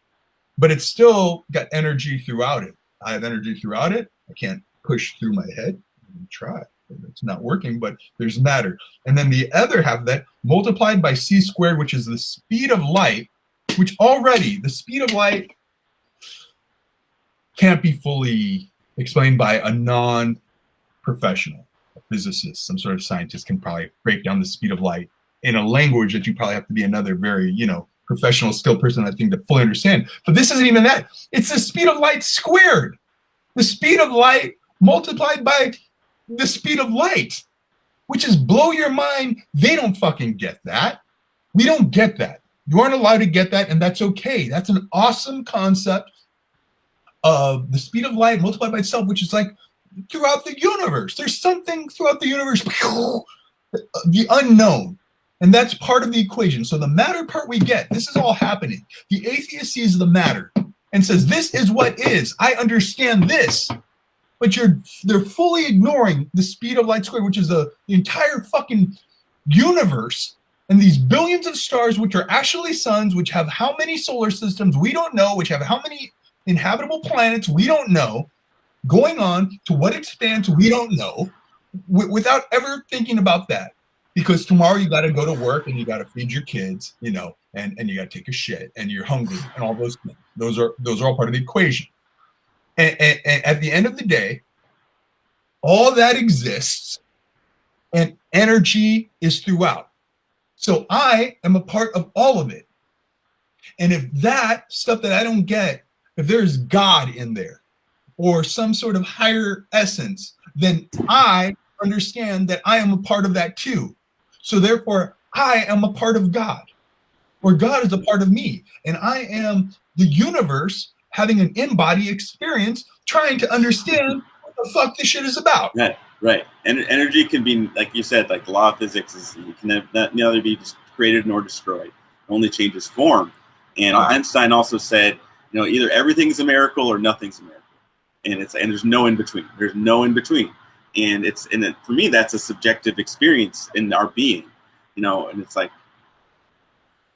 but it's still got energy throughout it. I have energy throughout it. I can't push through my head. Try. It's not working, but there's matter. And then the other half of that multiplied by c squared, which is the speed of light, which already the speed of light can't be fully explained by a non-professional, a physicist, some sort of scientist can probably break down the speed of light in a language that you probably have to be another very, you know, professional, skilled person, I think, to fully understand. But this isn't even that. It's the speed of light squared. The speed of light multiplied by the speed of light, which is blow your mind. They don't fucking get that. We don't get that. You aren't allowed to get that, and that's okay. That's an awesome concept of the speed of light multiplied by itself, which is like throughout the universe. There's something throughout the universe, the unknown. And that's part of the equation. So the matter part we get, this is all happening. The atheist sees the matter and says, this is what is. I understand this. But they're fully ignoring the speed of light squared, which is the entire fucking universe, and these billions of stars, which are actually suns, which have how many solar systems we don't know, which have how many inhabitable planets we don't know, going on to what expanse we don't know, without ever thinking about that. Because tomorrow you got to go to work and you got to feed your kids, you know, and you got to take a shit and you're hungry and all those things. Those are all part of the equation. And at the end of the day, all that exists and energy is throughout. So I am a part of all of it. And if that stuff that I don't get, if there's God in there or some sort of higher essence, then I understand that I am a part of that too. So therefore, I am a part of God, or God is a part of me. And I am the universe having an in-body experience, trying to understand what the fuck this shit is about. Right. And energy can be, like you said, like the law of physics is you can neither be created nor destroyed. It only changes form. And Einstein also said, you know, either everything's a miracle or nothing's a miracle. And there's no in between. There's no in between. And for me, that's a subjective experience in our being, you know. And it's like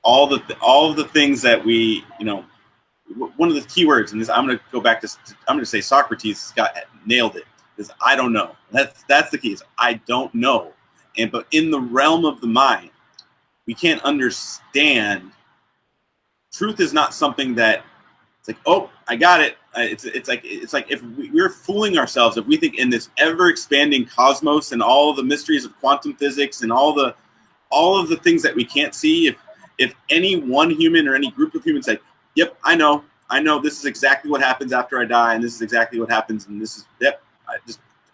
all of the things that we, you know. One of the key words, and this, I'm going to go back to, I'm going to say Socrates nailed it, because I don't know. That's the key. Is I don't know. But in the realm of the mind, we can't understand. Truth is not something that it's like, oh, I got it. It's like if we're fooling ourselves if we think in this ever expanding cosmos and all the mysteries of quantum physics and all of the things that we can't see. If any one human or any group of humans say, yep, I know. This is exactly what happens after I die, and this is exactly what happens, and this is, yep,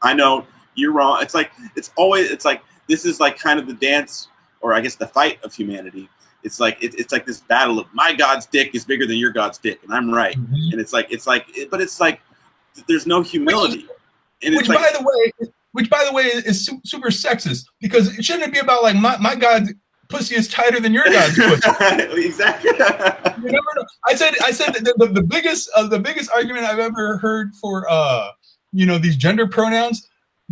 I know you're wrong. It's like this is like kind of the dance, or I guess the fight of humanity. It's like it's like this battle of my God's dick is bigger than your God's dick, and I'm right. Mm-hmm. And but it's like there's no humility. Which by the way is super sexist, because it shouldn't be about like my God's pussy is tighter than your God's pussy. Exactly. You never know. I said the biggest argument I've ever heard for these gender pronouns.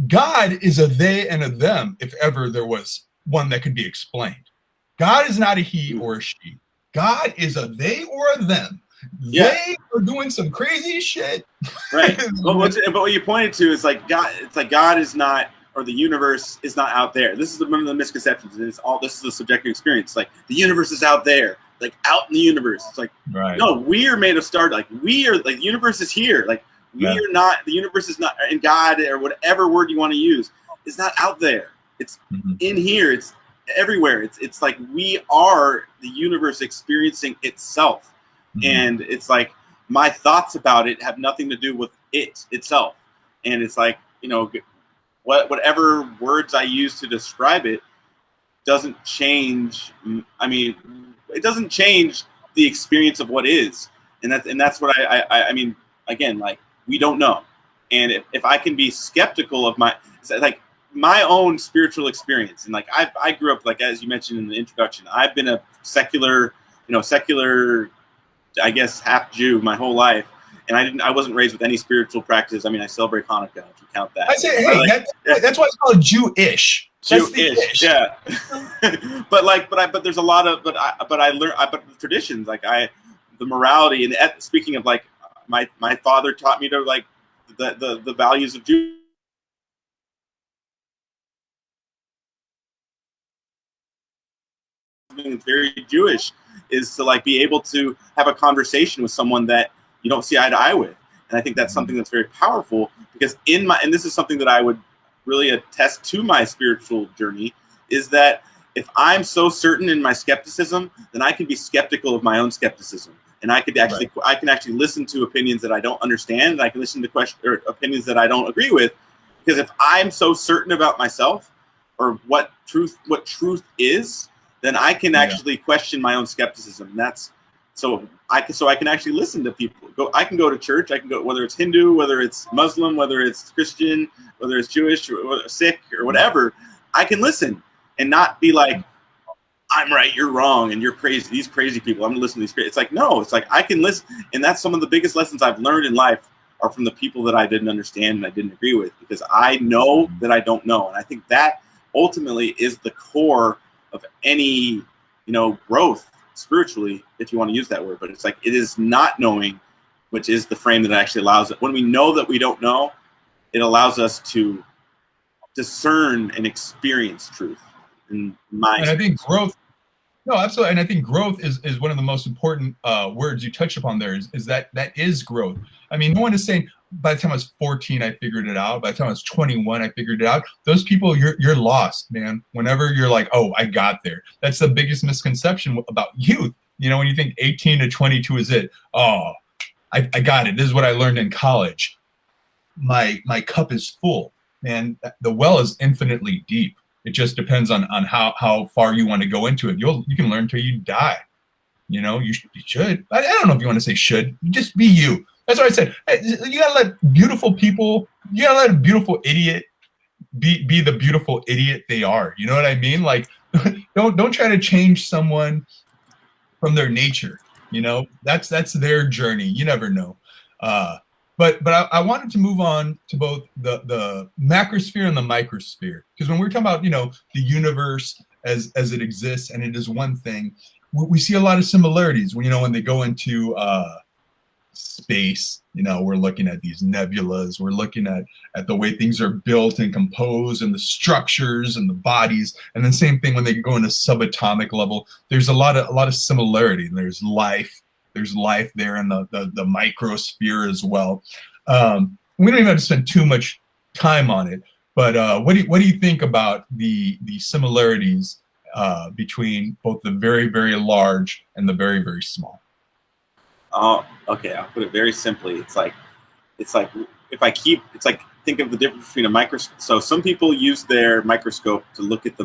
God is a they and a them, if ever there was one that could be explained. God is not a he or a she. God is a they or a them. Yeah. They are doing some crazy shit. Right. But what you pointed to is like God. It's like God is not, or the universe is not out there. This is one of the misconceptions. And this is a subjective experience. Like the universe is out there, like out in the universe. It's like, right. No, we are made of stars. Like we are, like the universe is here. Like we are not. The universe is not, and God, or whatever word you want to use, is not out there. It's in here. It's everywhere. It's like we are the universe experiencing itself, and it's like my thoughts about it have nothing to do with it itself, and it's like, you know, whatever words I use to describe it doesn't change. I mean, it doesn't change the experience of what is, and that's what I mean. Again, like we don't know, and if I can be skeptical of my own spiritual experience, and like I grew up, like as you mentioned in the introduction, I've been a secular, I guess half Jew my whole life, and I wasn't raised with any spiritual practice. I mean, I celebrate Hanukkah, if you count that. I say, hey, that's why it's called Jewish. Jewish, yeah. but there's a lot of but I learned the traditions, like the morality, and speaking of like my father taught me to like the values of Jew. It's very Jewish, is to like be able to have a conversation with someone that you don't see eye to eye with, and I think that's something that's very powerful, because and this is something that I would really attest to my spiritual journey, is that if I'm so certain in my skepticism, then I can be skeptical of my own skepticism, and I can actually listen to opinions that I don't understand, and I can listen to opinions that I don't agree with, because if I'm so certain about myself or what truth is, then I can actually question my own skepticism. And that's so I can actually listen to people. I can go to church. I can go, whether it's Hindu, whether it's Muslim, whether it's Christian, whether it's Jewish or Sikh or whatever. I can listen and not be like, I'm right, you're wrong, and you're crazy. These crazy people. I'm gonna listen to these crazy. It's like, no. It's like I can listen, and that's some of the biggest lessons I've learned in life are from the people that I didn't understand and I didn't agree with, because I know that I don't know, and I think that ultimately is the core of any, growth spiritually, if you want to use that word. But it's like, it is not knowing, which is the frame that actually allows it. When we know that we don't know, it allows us to discern and experience truth. And I think growth, no, absolutely. And I think growth is one of the most important words you touched upon there, is that is growth. I mean, no one is saying, by the time I was 14, I figured it out. By the time I was 21, I figured it out. Those people, you're lost, man. Whenever you're like, oh, I got there. That's the biggest misconception about youth. When you think 18 to 22 is it. Oh, I got it. This is what I learned in college. My cup is full, man. The well is infinitely deep. It just depends on how far you want to go into it. You can learn till you die. You should. I don't know if you want to say should. Just be you. That's what I said. You gotta let beautiful people. You gotta let a beautiful idiot be the beautiful idiot they are. You know what I mean? Like, don't try to change someone from their nature. That's their journey. You never know. But I wanted to move on to both the macrosphere and the microsphere, because when we're talking about the universe as it exists and it is one thing, we see a lot of similarities when they go into space. We're looking at these nebulas, we're looking at the way things are built and composed, and the structures and the bodies. And then same thing when they go into subatomic level, there's a lot of similarity. There's life there in the microsphere as well. We don't even have to spend too much time on it, but what do you think about the similarities between both the very, very large and the very, very small? Oh, okay. I'll put it very simply. It's like think of the difference between a microscope. So some people use their microscope to look at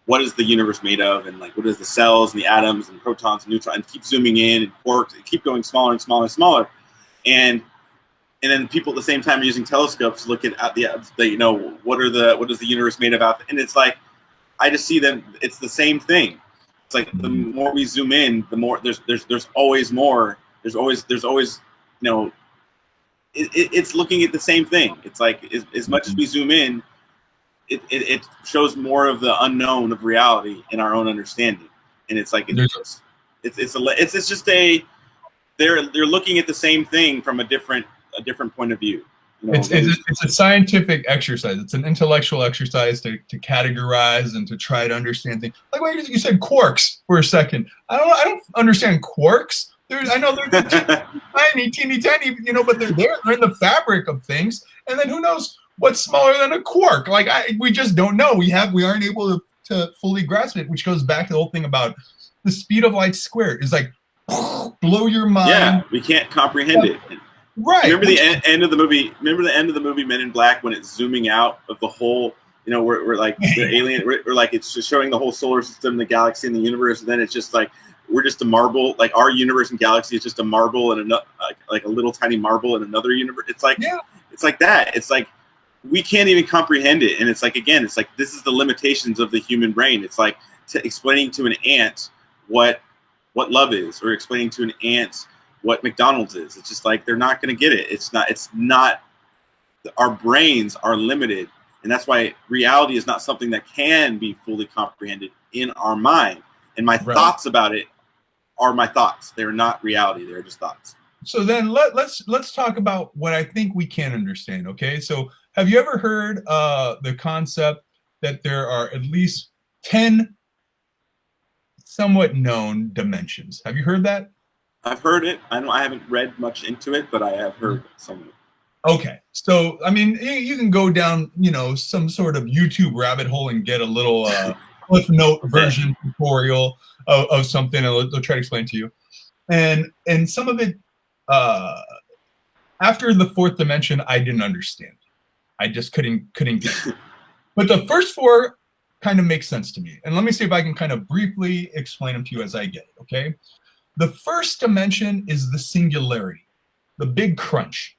what is the universe made of, and like what is the cells and the atoms and protons and neutrons, and keep zooming in, and quarks, and keep going smaller and smaller and smaller. And then people at the same time are using telescopes to look at what is the universe made of out. And it's like, I just see them. It's the same thing. It's like the more we zoom in, the more there's always more. There's always it's looking at the same thing. It's like as much as we zoom in, it shows more of the unknown of reality in our own understanding. And it's like It's just a they're looking at the same thing from a different point of view. You know, it's a scientific exercise. It's an intellectual exercise to categorize and to try to understand things. Like when you said quarks for a second. I don't understand quarks. I know they're teeny tiny, you know, but they're there. They're in the fabric of things. And then who knows what's smaller than a quark? Like we just don't know. We aren't able to fully grasp it, which goes back to the whole thing about the speed of light squared. Is like blow your mind. Yeah, we can't comprehend it. Right. Remember the end of the movie? Remember the end of the movie Men in Black when it's zooming out of the whole, you know, we're like the alien, we're like it's just showing the whole solar system, the galaxy, and the universe, and then it's just like we're just a marble, like our universe and galaxy is just a marble and like a little tiny marble in another universe. It's like it's like that. It's like we can't even comprehend it, and it's like again, it's like this is the limitations of the human brain. It's like explaining to an ant what love is, or explaining to an ant what McDonald's is. It's just like they're not going to get it. It's not. Our brains are limited, and that's why reality is not something that can be fully comprehended in our mind. And my thoughts about it are my thoughts. They're not reality. They're just thoughts. So then let's talk about what I think we can understand. Okay, so have you ever heard the concept that there are at least 10 somewhat known dimensions? Have you heard that? I've heard it. I haven't read much into it, but I have heard some of it. Okay, so I mean, you can go down, you know, some sort of YouTube rabbit hole and get a little Cliff Note version tutorial of something, and they'll try to explain to you. And some of it, after the fourth dimension, I didn't understand. I just couldn't get it. But the first four kind of make sense to me, and let me see if I can kind of briefly explain them to you as I get it. Okay. The first dimension is the singularity, the big crunch.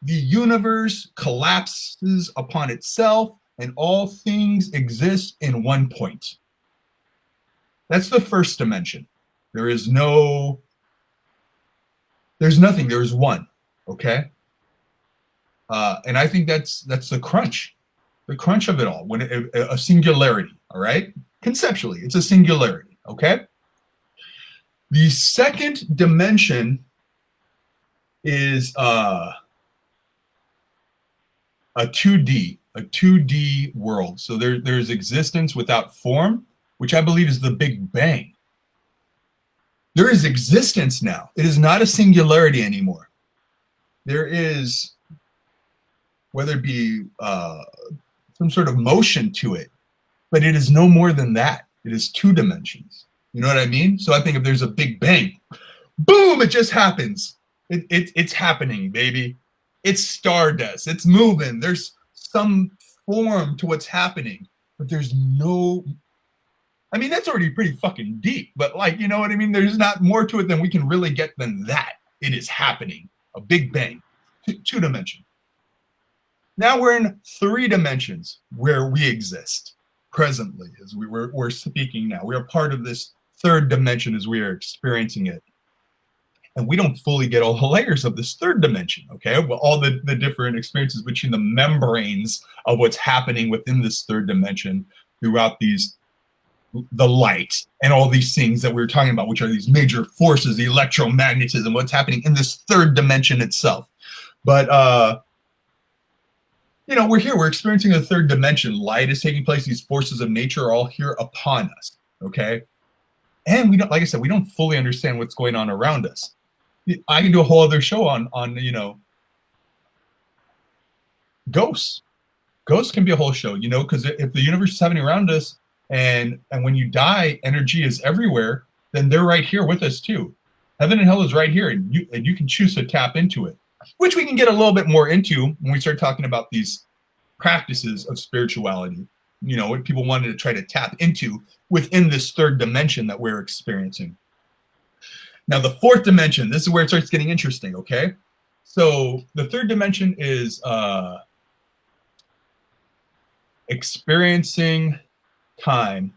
The universe collapses upon itself and all things exist in one point. That's the first dimension. There's nothing, there's one, okay? And I think that's the crunch of it all, when a singularity, all right? Conceptually, it's a singularity, okay? The second dimension is a 2D world. So there's existence without form, which I believe is the Big Bang. There is existence now. It is not a singularity anymore. There is, whether it be some sort of motion to it, but it is no more than that. It is 2 dimensions. You know what I mean? So I think if there's a Big Bang, boom, it just happens. It's happening, baby. It's stardust. It's moving. There's some form to what's happening, but there's no. I mean, that's already pretty fucking deep, but like, you know what I mean? There's not more to it than we can really get than that. It is happening. A Big Bang, 2 dimension. Now we're in 3 dimensions where we exist presently, as we're speaking now. We are part of this 3rd dimension as we are experiencing it. And we don't fully get all the layers of this 3rd dimension, okay? Well, all the different experiences between the membranes of what's happening within this 3rd dimension throughout the light and all these things that we were talking about, which are these major forces, the electromagnetism, what's happening in this 3rd dimension itself. But, you know, we're here, we're experiencing a 3rd dimension. Light is taking place. These forces of nature are all here upon us, okay? And we don't, like I said, we don't fully understand what's going on around us. I can do a whole other show on you know, ghosts. Ghosts can be a whole show, you know, because if the universe is happening around us, and when you die, energy is everywhere, then they're right here with us too. Heaven and hell is right here, and you can choose to tap into it, which we can get a little bit more into when we start talking about these practices of spirituality, you know, what people wanted to try to tap into within this 3rd dimension that we're experiencing. Now, the 4th dimension, this is where it starts getting interesting, okay? So the 3rd dimension is experiencing time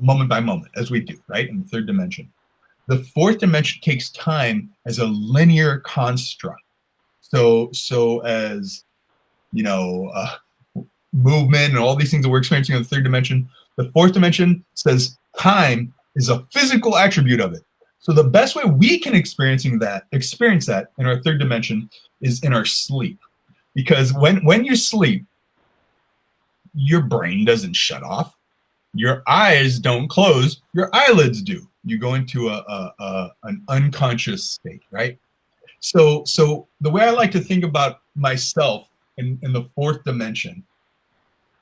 moment by moment, as we do, right, in the 3rd dimension. The 4th dimension takes time as a linear construct. So as, you know, movement and all these things that we're experiencing in the 3rd dimension, the 4th dimension says time is a physical attribute of it. So the best way we can experience that in our third dimension is in our sleep. Because when you sleep, your brain doesn't shut off. Your eyes don't close. Your eyelids do. You go into an unconscious state, right? So the way I like to think about myself in the fourth dimension,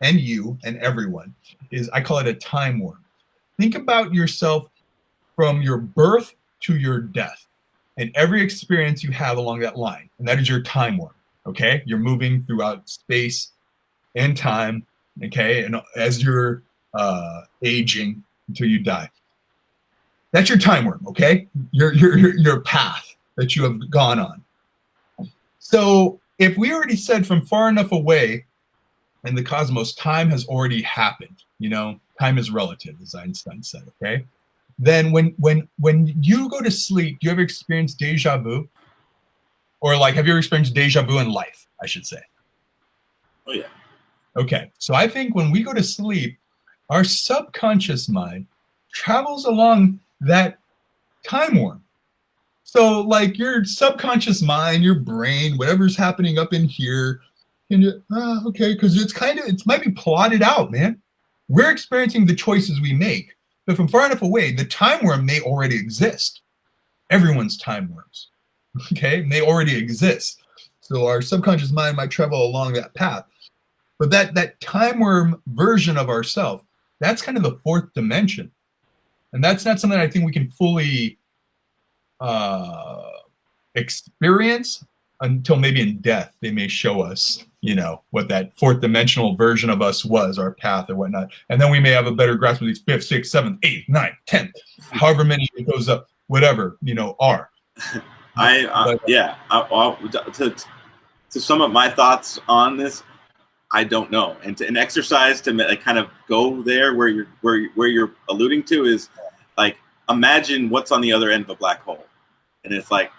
and you and everyone, is I call it a time worm. Think about yourself from your birth to your death and every experience you have along that line. And that is your time worm, okay? You're moving throughout space and time, okay? And as you're aging until you die. That's your time worm, okay? Your path that you have gone on. So if we already said from far enough away in the cosmos, time has already happened, time is relative, as Einstein said, okay? Then when you go to sleep, do you ever experience deja vu? Or like, have you ever experienced deja vu in life, I should say? Oh, yeah. Okay, so I think when we go to sleep, our subconscious mind travels along that time worm. So like your subconscious mind, your brain, whatever's happening up in here, okay, because it might be plotted out, man. We're experiencing the choices we make. But from far enough away, the time worm may already exist. Everyone's time worms, okay? They already exist. So our subconscious mind might travel along that path. But that time worm version of ourselves, that's kind of the fourth dimension. And that's not something I think we can fully experience until maybe in death. They may show us, what that fourth dimensional version of us was, our path or whatnot. And then we may have a better grasp of these fifth, sixth, seventh, eighth, ninth, 10th, however many it goes up, whatever, are. To sum up my thoughts on this, I don't know. And an exercise to like kind of go there where you're alluding to is like, imagine what's on the other end of a black hole. And it's like,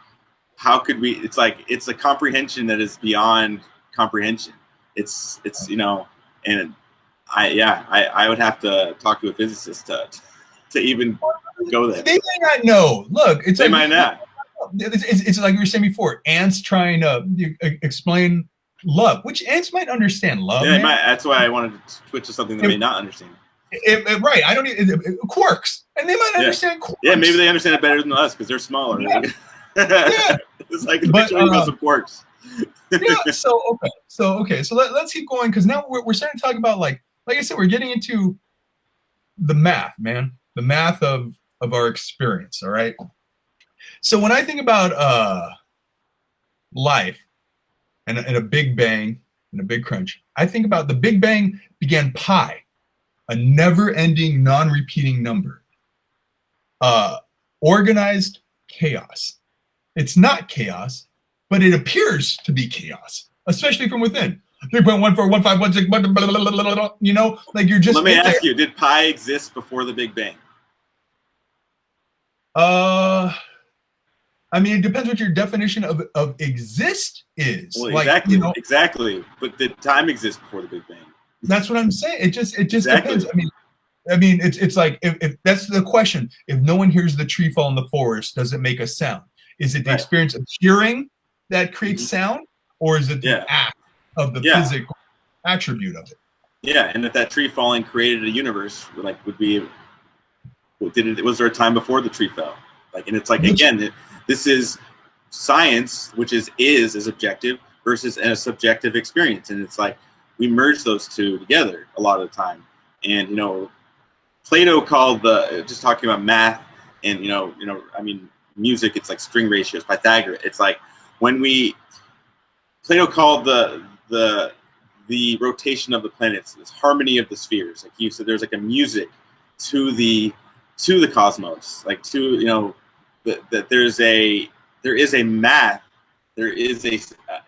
how could we, it's like, it's a comprehension that is beyond comprehension. It's and I would have to talk to a physicist to even go there. They may not know. Look, they might not. It's like you were saying before, ants trying to explain love, which ants might understand love. Yeah, they might. That's why I wanted to switch to something they may not understand. Right. I don't need quarks, and they might understand quarks. Yeah, maybe they understand it better than us because they're smaller. Yeah. It's like some quarks. Yeah. So let's keep going because now we're starting to talk about like I said, we're getting into the math, man, the math of our experience. All right. So when I think about life and a big bang and a big crunch, I think about the Big Bang began pi, a never-ending, non-repeating number. Organized chaos. It's not chaos, but it appears to be chaos, especially from within. 3.141516, like you're just. Let me ask you: did pi exist before the Big Bang? I mean, it depends what your definition of exist is. Well, like, exactly. But did time exist before the Big Bang? That's what I'm saying. It just depends. I mean, it's like if that's the question. If no one hears the tree fall in the forest, does it make a sound? Is it the experience of hearing that creates sound, or is it the act of the physical attribute of it? Yeah, and if that tree falling created a universe, like was there a time before the tree fell? Like, and it's like again, this is science, which is objective versus a subjective experience, and it's like we merge those two together a lot of the time. And Plato called just talking about math and I mean music, it's like string ratios, Pythagoras. It's like Plato called the rotation of the planets, this harmony of the spheres. Like he said, there's like a music to the cosmos, like that there is a math, there is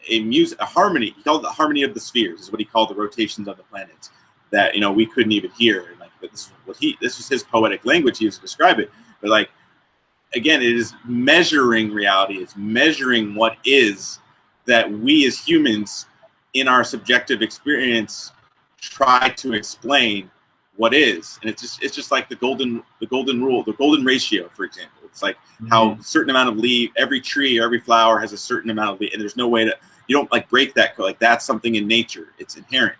a music, a harmony. He called it the harmony of the spheres, is what he called the rotations of the planets that we couldn't even hear. Like this was his poetic language he used to describe it. But like again, it is measuring reality. It's measuring what is that we as humans in our subjective experience try to explain what is, and it's just like the golden rule, the golden ratio, for example. It's like how a certain amount of leaf, every tree or every flower has a certain amount of leaf, and there's no way to, you don't like break that code. Like that's something in nature. It's inherent,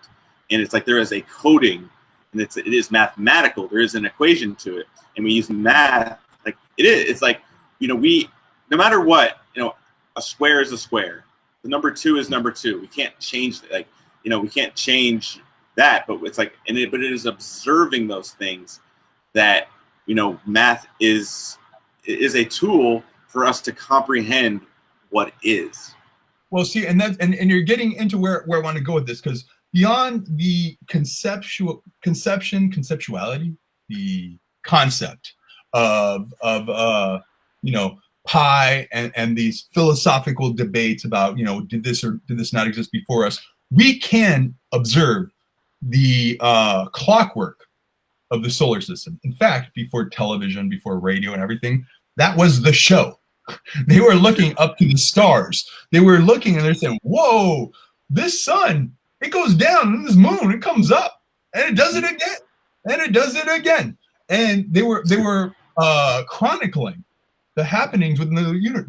and it's like there is a coding, and it is mathematical. There is an equation to it, and we use math. Like it is. It's like, you know, we, no matter what, you know, a square is a square. The number 2 is number 2. We can't change it. Like, you know, we can't change that, but it's like, but it is observing those things that, you know, math is a tool for us to comprehend what is. Well, see, and that's and you're getting into where I want to go with this, because beyond the conceptuality, the concept of you know, pi and these philosophical debates about, you know, did this or did this not exist before us, we can observe the clockwork of the solar system. In fact, before television, before radio and everything, that was the show. They were looking up to the stars. They were looking and they're saying, whoa, this sun, it goes down, and this moon, it comes up, and it does it again, and it does it again. And they were chronicling the happenings within the unit,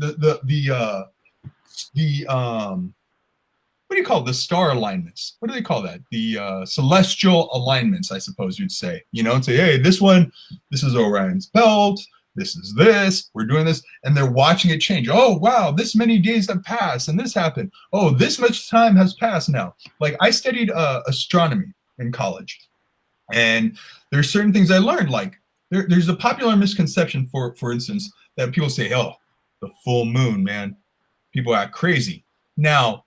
what do you call it? The star alignments? What do they call that? The celestial alignments, I suppose you'd say. You know, and say, hey, this one, this is Orion's belt. This is this. We're doing this, and they're watching it change. Oh, wow! This many days have passed, and this happened. Oh, this much time has passed now. Like I studied astronomy in college, and there's certain things I learned. Like there's a popular misconception, for instance, that people say, oh, the full moon, man, people act crazy. Now,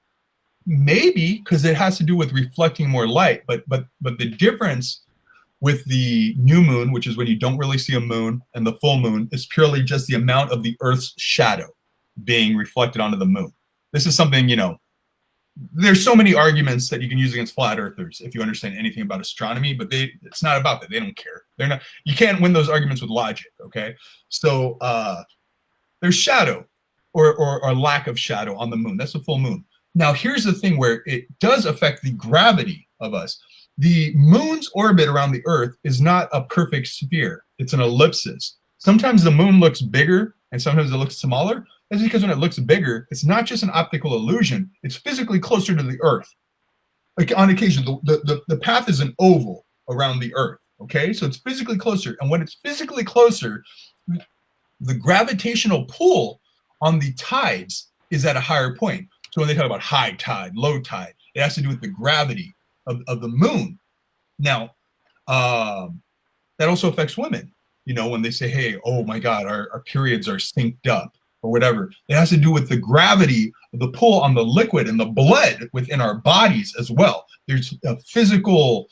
maybe because it has to do with reflecting more light, but the difference with the new moon, which is when you don't really see a moon, and the full moon is purely just the amount of the Earth's shadow being reflected onto the moon. This is something, you know, there's so many arguments that you can use against flat earthers if you understand anything about astronomy, but it's not about that. They don't care. They're not, you can't win those arguments with logic, okay? So there's shadow or lack of shadow on the moon. That's the full moon. Now, here's the thing where it does affect the gravity of us. The moon's orbit around the Earth is not a perfect sphere. It's an ellipsis. Sometimes the moon looks bigger and sometimes it looks smaller. That's because when it looks bigger, it's not just an optical illusion. It's physically closer to the Earth. Like on occasion, the path is an oval around the Earth, okay? So it's physically closer. And when it's physically closer, the gravitational pull on the tides is at a higher point. So when they talk about high tide, low tide, it has to do with the gravity of the moon. Now, that also affects women. You know, when they say, hey, oh my God, our periods are synced up or whatever, it has to do with the gravity of the pull on the liquid and the blood within our bodies as well. There's a physical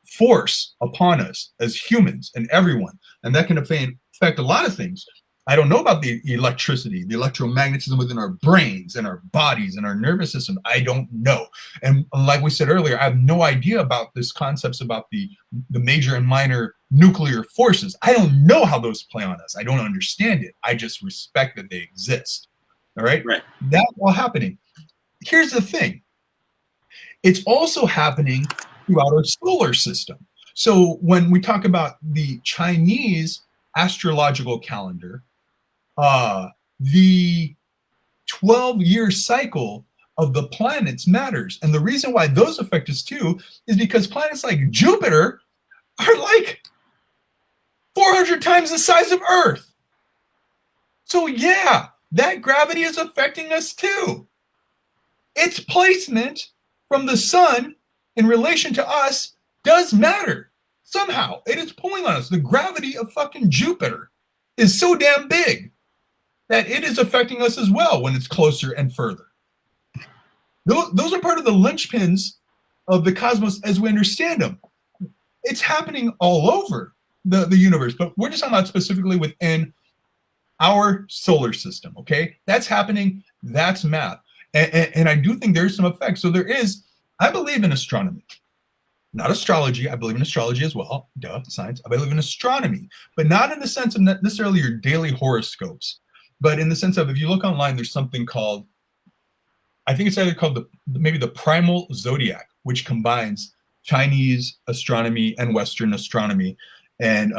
force upon us as humans and everyone, and that can affect a lot of things. I don't know about the electricity, the electromagnetism within our brains and our bodies and our nervous system. I don't know. And like we said earlier, I have no idea about this concepts about the major and minor nuclear forces. I don't know how those play on us. I don't understand it. I just respect that they exist. All right? Right. That's all happening. Here's the thing. It's also happening throughout our solar system. So when we talk about the Chinese astrological calendar, the 12-year cycle of the planets matters. And the reason why those affect us too is because planets like Jupiter are like 400 times the size of Earth. So yeah, that gravity is affecting us too. Its placement from the sun in relation to us does matter. Somehow it is pulling on us. The gravity of fucking Jupiter is so damn big that it is affecting us as well when it's closer and further. Those are part of the linchpins of the cosmos as we understand them. It's happening all over the universe, but we're just talking about specifically within our solar system, okay? That's happening, that's math. And I do think there's some effects. So there is, I believe in astronomy. Not astrology. I believe in astrology as well. Duh, science. I believe in astronomy, but not in the sense of necessarily your daily horoscopes, but in the sense of if you look online, there's something called, I think it's either called maybe the primal zodiac, which combines Chinese astronomy and Western astronomy, and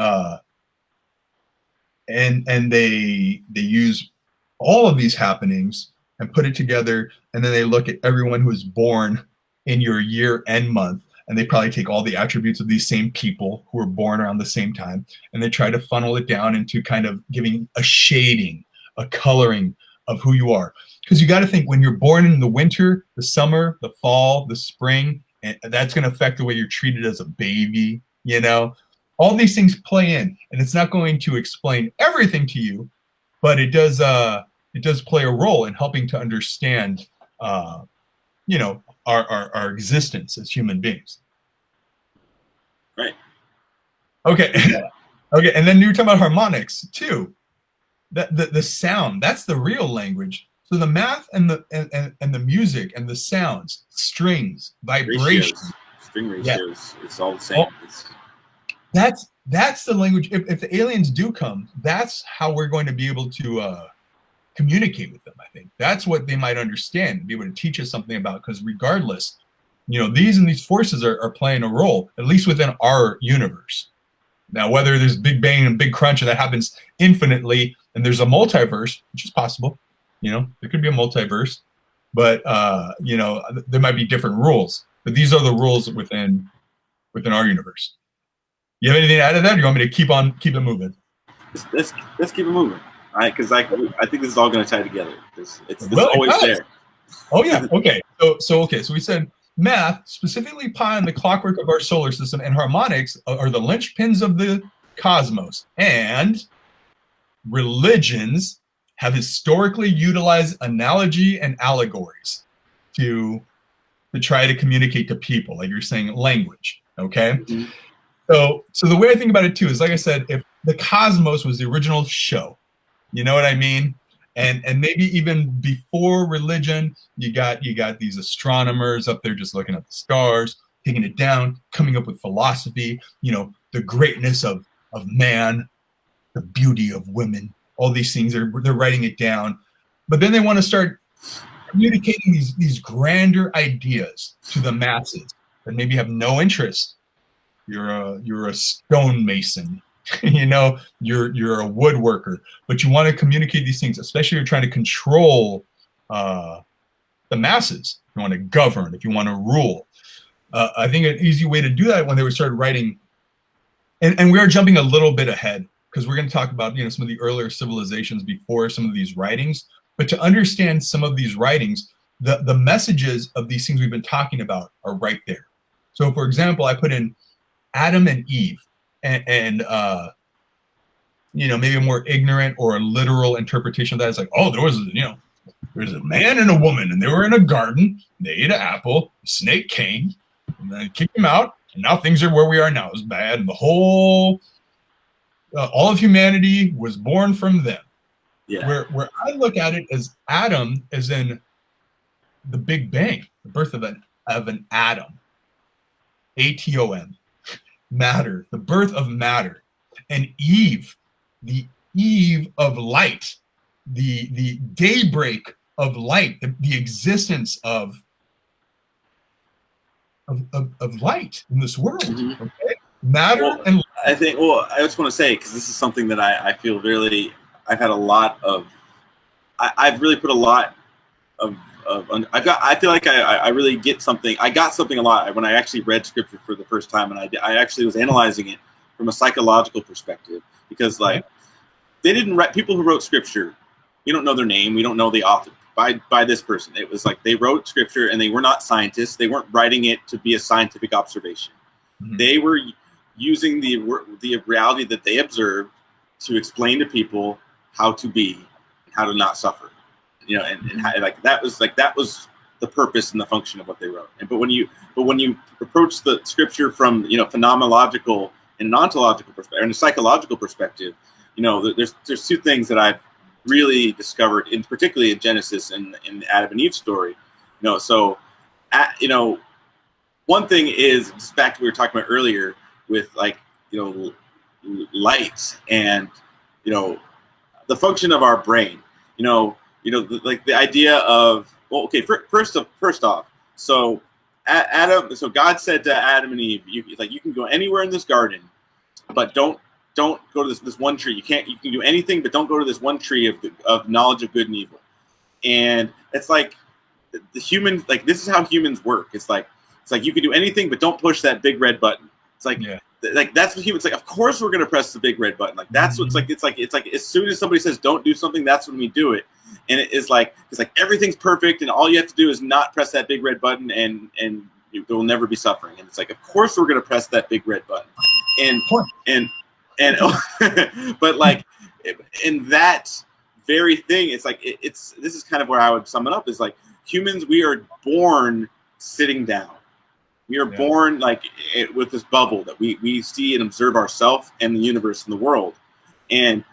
they use all of these happenings and put it together, and then they look at everyone who was born in your year and month, and they probably take all the attributes of these same people who were born around the same time, and they try to funnel it down into kind of giving a shading, a coloring of who you are. Because you got to think, when you're born in the winter, the summer, the fall, the spring, and that's going to affect the way you're treated as a baby, you know? All these things play in, and it's not going to explain everything to you, but it does play a role in helping to understand you know, our existence as human beings. Right. Okay. Okay, and then you were talking about harmonics too. The sound, that's the real language. So the math and the music and the sounds, strings, vibrations, string ratios, it's all the same. That's the language. If the aliens do come, that's how we're going to be able to communicate with them. I think that's what they might understand, be able to teach us something about. Because regardless, you know, these forces are playing a role, at least within our universe. Now, whether there's Big Bang and Big Crunch and that happens infinitely, and there's a multiverse, which is possible, you know, there could be a multiverse, but you know, there might be different rules. But these are the rules within our universe. You have anything to add to that, or you want me to keep it moving? Let's keep it moving. All right, because I think this is all going to tie together. This always there. Oh yeah. Okay. So we said math, specifically pi and the clockwork of our solar system, and harmonics are the linchpins of the cosmos. And religions have historically utilized analogy and allegories to try to communicate to people, like you're saying, language. Okay. Mm-hmm. So the way I think about it too is, like I said, if the cosmos was the original show, you know what I mean? And maybe even before religion, you got these astronomers up there just looking at the stars, taking it down, coming up with philosophy, you know, the greatness of man, the beauty of women, all these things, they're writing it down. But then they want to start communicating these grander ideas to the masses that maybe have no interest. You're a stonemason, you know, you're a woodworker, but you want to communicate these things, especially if you're trying to control the masses. If you want to govern, if you want to rule. I think an easy way to do that, when they started writing, and we are jumping a little bit ahead because we're going to talk about, you know, some of the earlier civilizations before some of these writings. But to understand some of these writings, the messages of these things we've been talking about are right there. So, for example, I put in Adam and Eve, and you know, maybe a more ignorant or a literal interpretation of that is like, oh, there's a man and a woman, and they were in a garden, they ate an apple, the snake came, and then kicked them out, and now things are where we are now. It was bad, and the whole, all of humanity was born from them. Yeah. Where I look at it as Adam, as in the Big Bang, the birth of an atom, atom. Matter, the birth of matter, and Eve, the eve of light, the daybreak of light, the existence of light in this world. Mm-hmm. Okay, matter and light. I think. Well, I just want to say, because this is something that I feel really, I've had a lot of. I've really put a lot of. I feel like I really get something. I got something a lot when I actually read scripture for the first time, and I actually was analyzing it from a psychological perspective, because like they didn't write, people who wrote scripture, you don't know their name, we don't know the author by this person. It was like they wrote scripture and they were not scientists. They weren't writing it to be a scientific observation. Mm-hmm. They were using the reality that they observed to explain to people how to be, how to not suffer. You know, and how, like that was the purpose and the function of what they wrote. But when you approach the scripture from, you know, phenomenological and an ontological perspective and a psychological perspective, you know, there's two things that I've really discovered, in particularly in Genesis and in the Adam and Eve story. You know, so you know, one thing is just back to what we were talking about earlier with, like, you know, light and, you know, the function of our brain. You know, like the idea of, well, okay, first off, so Adam. So God said to Adam and Eve, you can go anywhere in this garden, but don't go to this one tree. You can do anything, but don't go to this one tree of knowledge of good and evil. And it's like the human, like this is how humans work. It's like you can do anything, but don't push that big red button. It's like that's what humans like. Of course, we're gonna press the big red button. Like that's what it's like. It's like as soon as somebody says don't do something, that's when we do it. And it's like everything's perfect, and all you have to do is not press that big red button, and there will never be suffering. And it's like, of course, we're gonna press that big red button. And but like in that very thing, it's like this is kind of where I would sum it up. Is like humans, we are born sitting down. We are born like with this bubble that we see and observe ourselves and the universe and the world. And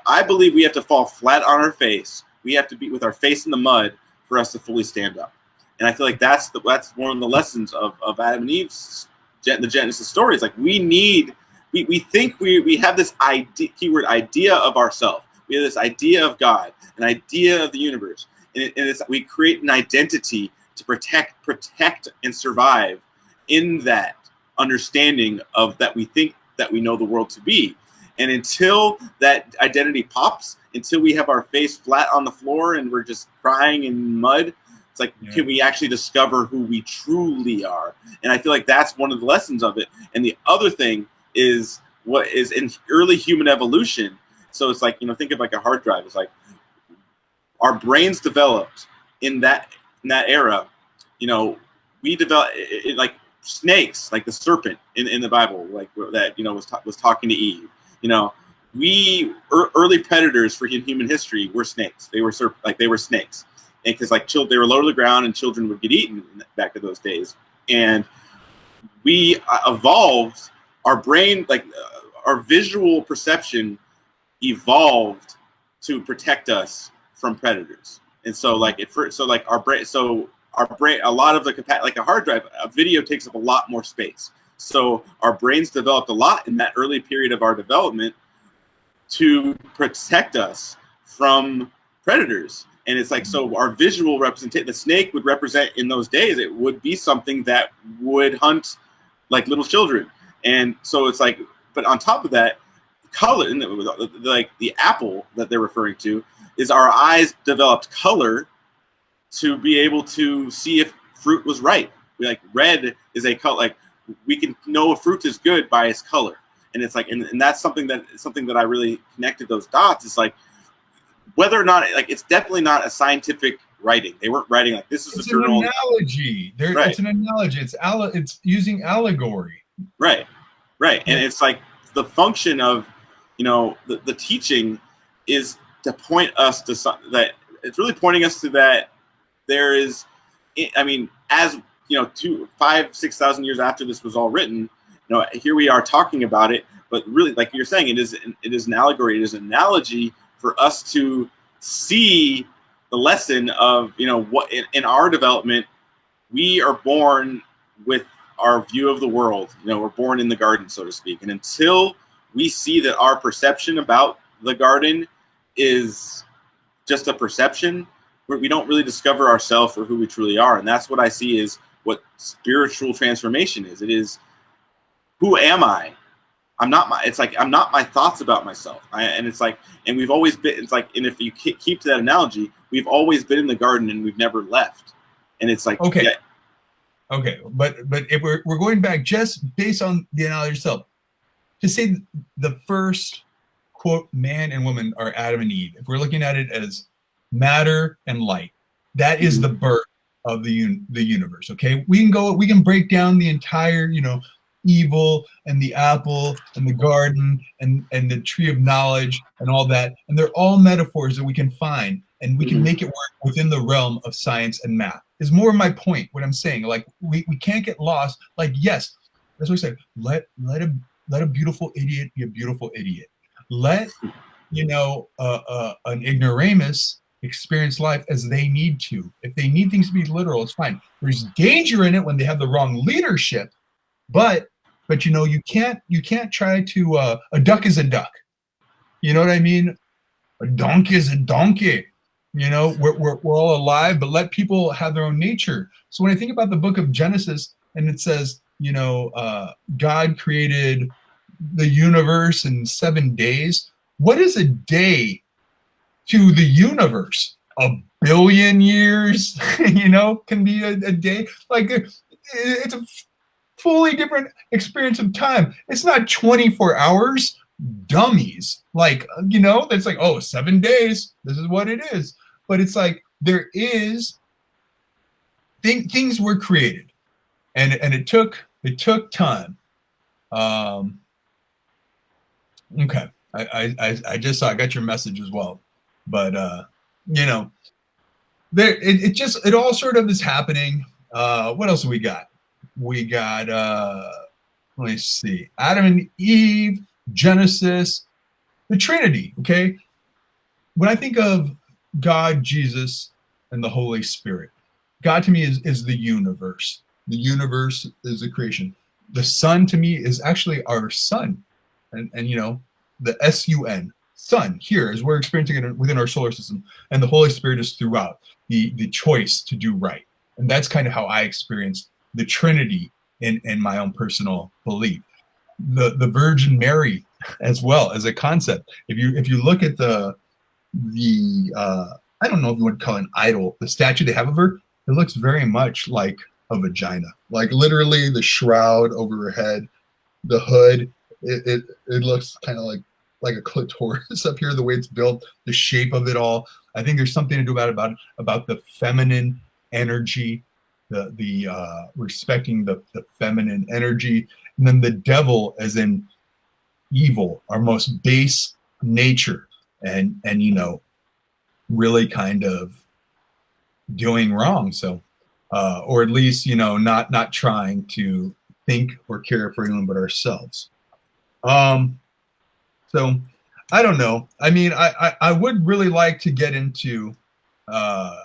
I believe we have to fall flat on our face. We have to be with our face in the mud for us to fully stand up. And I feel like that's one of the lessons of Adam and Eve's the Genesis story. It's like we think we have this idea of ourselves. We have this idea of God, an idea of the universe, and we create an identity to protect and survive in that understanding of that we think that we know the world to be. And until that identity pops, until we have our face flat on the floor and we're just crying in mud, it's like, can we actually discover who we truly are? And I feel like that's one of the lessons of it. And the other thing is what is in early human evolution. So it's like, think of like a hard drive. It's like our brains developed in that era. We developed like snakes, like the serpent in the Bible, like that was talking to Eve. Early predators for human history were snakes. They were snakes, and because they were low to the ground and children would get eaten back in those days. And we evolved our brain, our visual perception evolved to protect us from predators. And so our brain, a lot of like a hard drive, a video takes up a lot more space. So our brains developed a lot in that early period of our development to protect us from predators. And it's like, so our visual representation, the snake would represent in those days, it would be something that would hunt like little children. And so it's like, but on top of that, color, like the apple that they're referring to, is our eyes developed color to be able to see if fruit was ripe. Red is a color, like we can know if fruit is good by its color. And it's like, and that's something that I really connected those dots. It's like, whether or not, like, it's definitely not a scientific writing. They weren't writing like this is it's a journal. An analogy. Right. It's an analogy. It's using allegory. Right. And it's like the function of, the teaching is to point us to something that it's really pointing us to that there is, I mean, as 5,000-6,000 years after this was all written, here we are talking about it, but really, like you're saying, it is an allegory. It is an analogy for us to see the lesson of, what in our development, we are born with our view of the world. We're born in the garden, so to speak. And until we see that our perception about the garden is just a perception, we don't really discover ourselves or who we truly are. And that's what I see is what spiritual transformation is. It is, who am I? I'm not my thoughts about myself. And we've always been, and if you keep to that analogy, we've always been in the garden and we've never left. And it's like, okay. Okay. But if we're going back just based on the analogy itself, to say the first quote, man and woman are Adam and Eve, if we're looking at it as matter and light, that is the birth of the universe. Okay. We can break down the entire, evil and the apple and the garden and the tree of knowledge and all that. And they're all metaphors that we can find, and we can make it work within the realm of science and math. Is more of my point, what I'm saying. Like we can't get lost. Like, yes, that's what I said. Let a beautiful idiot be a beautiful idiot. Let an ignoramus experience life as they need to. If they need things to be literal, it's fine. There's danger in it when they have the wrong leadership, but you can't try to a duck is a duck. You know what I mean? A donkey is a donkey. You know, we're all alive, but let people have their own nature. So when I think about the book of Genesis and it says, you know, God created the universe in 7 days, what is a day to the universe? A billion years, you know, can be a day. Like it's a fully different experience of time. It's not 24 hours, dummies. Like, you know, that's like, oh, 7 days. This is what it is. But it's like there is things were created, and it took time. Um, okay, I just saw I got your message as well, but you know, there it all sort of is happening. What else do we got? We got let me see, Adam and Eve, Genesis, the Trinity. Okay, when I think of God, Jesus, and the Holy Spirit, God to me is the universe. The universe is the creation. The sun to me is actually our sun, and you know, the sun, sun here is we're experiencing it within our solar system, and the Holy Spirit is throughout the choice to do right, and that's kind of how I experience the Trinity in my own personal belief. The Virgin Mary as well as a concept. If you look at the I don't know if you would call it an idol, the statue they have of her, it looks very much like a vagina. Like literally the shroud over her head, the hood, it looks kind of like a clitoris up here, the way it's built, the shape of it all. I think there's something to do about the feminine energy, the respecting the feminine energy, and then the devil as in evil, our most base nature, and you know, really kind of doing wrong. So, or at least, you know, not trying to think or care for anyone but ourselves. So I don't know. I mean, I would really like to get into uh,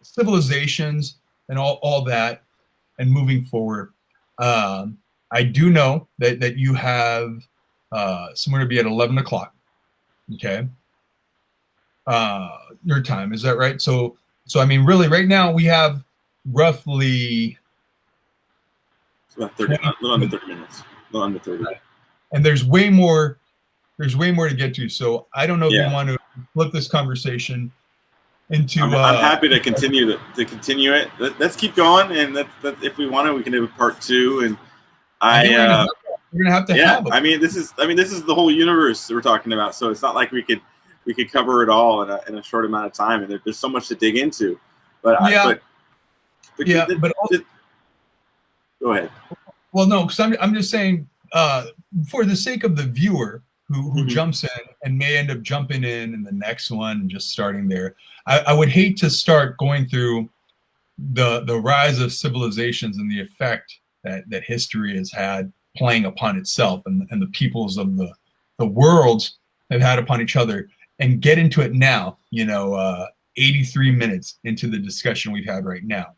civilizations and all that and moving forward. I do know that you have somewhere to be at 11 o'clock. Okay. Your time, is that right? So I mean, really, right now we have roughly It's about 30, a little under 30 minutes. A little under 30. Right. And there's way more to get to. So I don't know if you want to flip this conversation into. I'm happy to continue continue it. Let's keep going, and that if we want to, we can have a part 2. And we're gonna have to have. I mean, this is the whole universe we're talking about. So it's not like we could cover it all in a short amount of time, and there's so much to dig into. But go ahead. Well, no, because I'm just saying, for the sake of the viewer who jumps in and may end up jumping in the next one and just starting there, I would hate to start going through the rise of civilizations and the effect that history has had playing upon itself and the peoples of the world have had upon each other, and get into it now, you know, 83 minutes into the discussion we've had right now,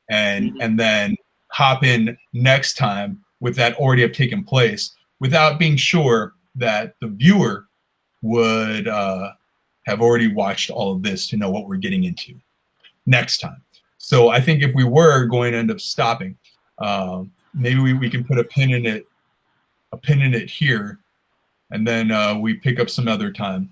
and then hop in next time with that already have taken place without being sure that the viewer would have already watched all of this to know what we're getting into next time. So I think if we were going to end up stopping, maybe we can put a pin in it here, and then we pick up some other time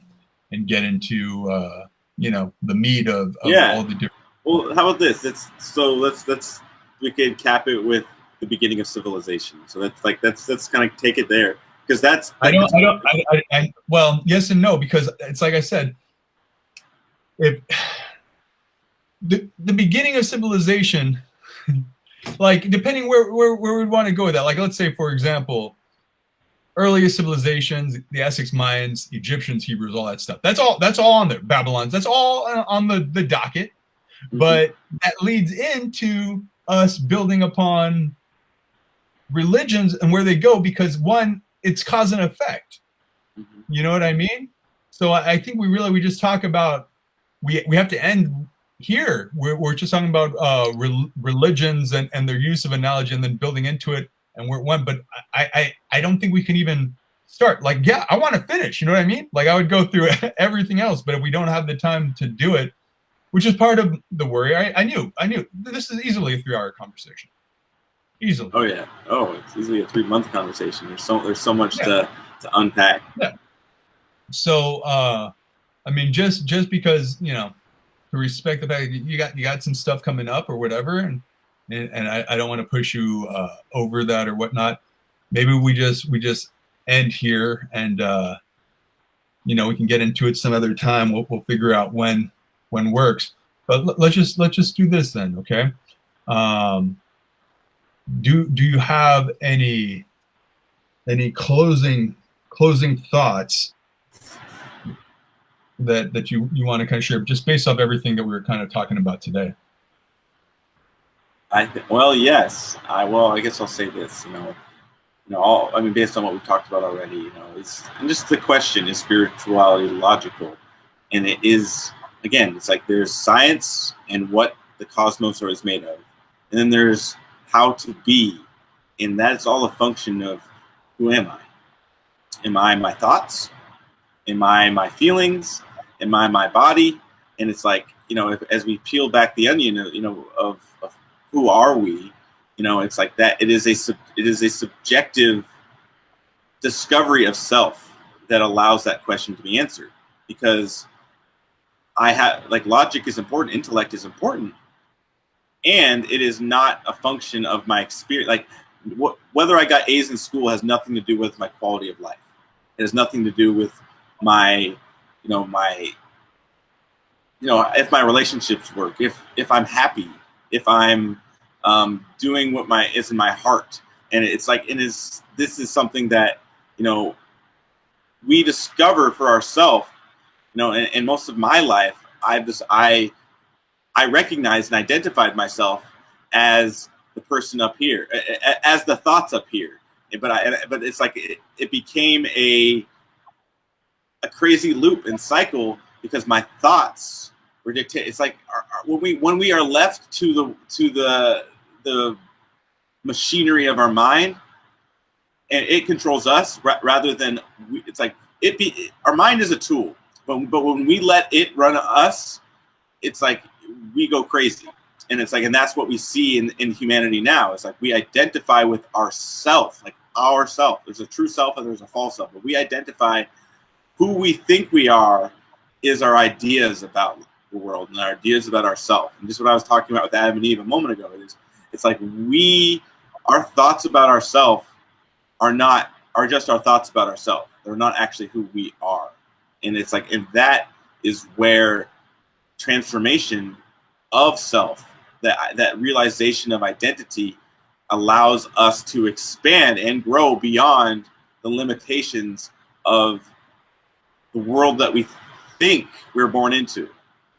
and get into you know, the meat of all the different. Well, how about this? Let's we could cap it with the beginning of civilization. So that's kind of take it there, because that's I well, yes and no, because it's like I said, if the beginning of civilization, like depending where we'd want to go with that, like let's say for example, earliest civilizations, the Essex Mayans, Egyptians, Hebrews, all that stuff. That's all on there. Babylons, that's all on the docket. But that leads into us building upon religions and where they go, because one, it's cause and effect. You know what I mean? So I think we just talk about, we have to end here. We're just talking about religions and their use of analogy, and then building into it, and we're one. But I don't think we can even start. Like, yeah, I want to finish. You know what I mean? Like, I would go through everything else, but if we don't have the time to do it, which is part of the worry, I knew this is easily a 3-hour conversation. Easily. Oh yeah. Oh, it's easily a 3-month conversation. There's so much Yeah. to unpack. Yeah. So, I mean, just because, you know, to respect the fact that you got some stuff coming up or whatever, and I don't want to push you over that or whatnot. Maybe we just end here, and you know, we can get into it some other time. We'll figure out when works. But let's just do this then, okay? Do you have any closing thoughts that you want to kind of share, just based off everything that we were kind of talking about today? Well, yes. I guess I'll say this. I mean, based on what we've talked about already, and just the question, is spirituality logical? And it is. Again, it's like there's science and what the cosmos is made of, and then there's how to be, and that's all a function of who am I? Am I my thoughts? Am I my feelings? Am I my body? And it's like, as we peel back the onion, of who are we? It's like that. It is a subjective discovery of self that allows that question to be answered. Because logic is important, intellect is important, and it is not a function of my experience. Like whether I got A's in school has nothing to do with my quality of life. It has nothing to do with my if my relationships work, if I'm happy, if I'm doing what is in my heart. And it's like, this is something that, we discover for ourselves, and most of my life, I recognized and identified myself as the person up here, as the thoughts up here. But it's like, it became a crazy loop and cycle, because my thoughts were dictated. It's like when we are left to the machinery of our mind, and it controls us rather than it's like our mind is a tool, but when we let it run us, it's like we go crazy. And it's like, and that's what we see in humanity now. It's like we identify with ourself, like ourself. There's a true self and there's a false self, but we identify who we think we are is our ideas about the world and our ideas about ourselves. And just what I was talking about with Adam and Eve a moment ago, it's like our thoughts about ourselves are just our thoughts about ourselves. They're not actually who we are. And it's like, and that is where transformation of self, that realization of identity, allows us to expand and grow beyond the limitations of the world that we think we're born into.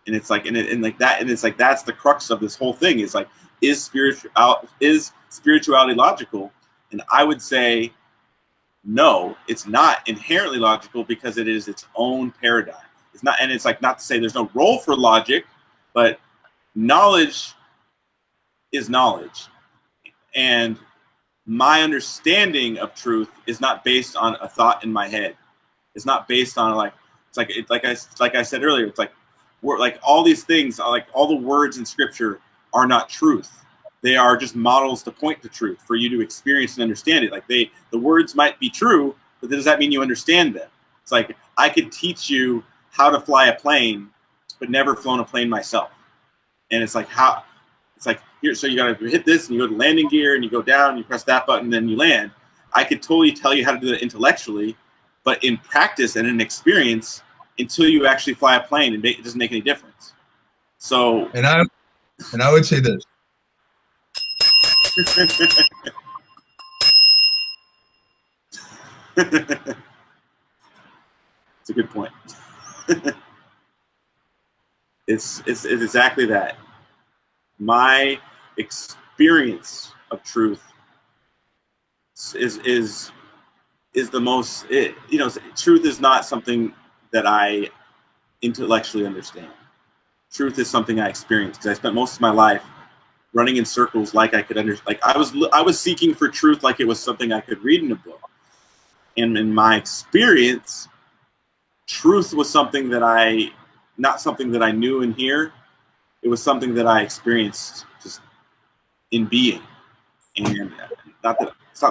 And it's like, and like that, and it's like, that's the crux of this whole thing. Is like, is spirituality logical? And I would say, no, it's not inherently logical, because it is its own paradigm. It's not, and it's like, not to say there's no role for logic, but knowledge is knowledge. And my understanding of truth is not based on a thought in my head. It's not based on like I said earlier. It's like we're like all these things, like all the words in Scripture are not truth. They are just models to point to truth for you to experience and understand it. Like the words might be true, but does that mean you understand them? It's like I could teach you how to fly a plane, but never flown a plane myself. And it's like here, so you got to hit this, and you go to landing gear, and you go down, and you press that button, then you land. I could totally tell you how to do that intellectually, but in practice and in experience, until you actually fly a plane, it doesn't make any difference. So, and I would say this. It's a good point. It's exactly that. My experience of truth is the most. Truth is not something that I intellectually understand. Truth is something I experience, because I spent most of my life running in circles, like I could understand. Like I was seeking for truth, like it was something I could read in a book. in my experience, truth was something that not something that I knew in here. It was something that I experienced just in being. And it's not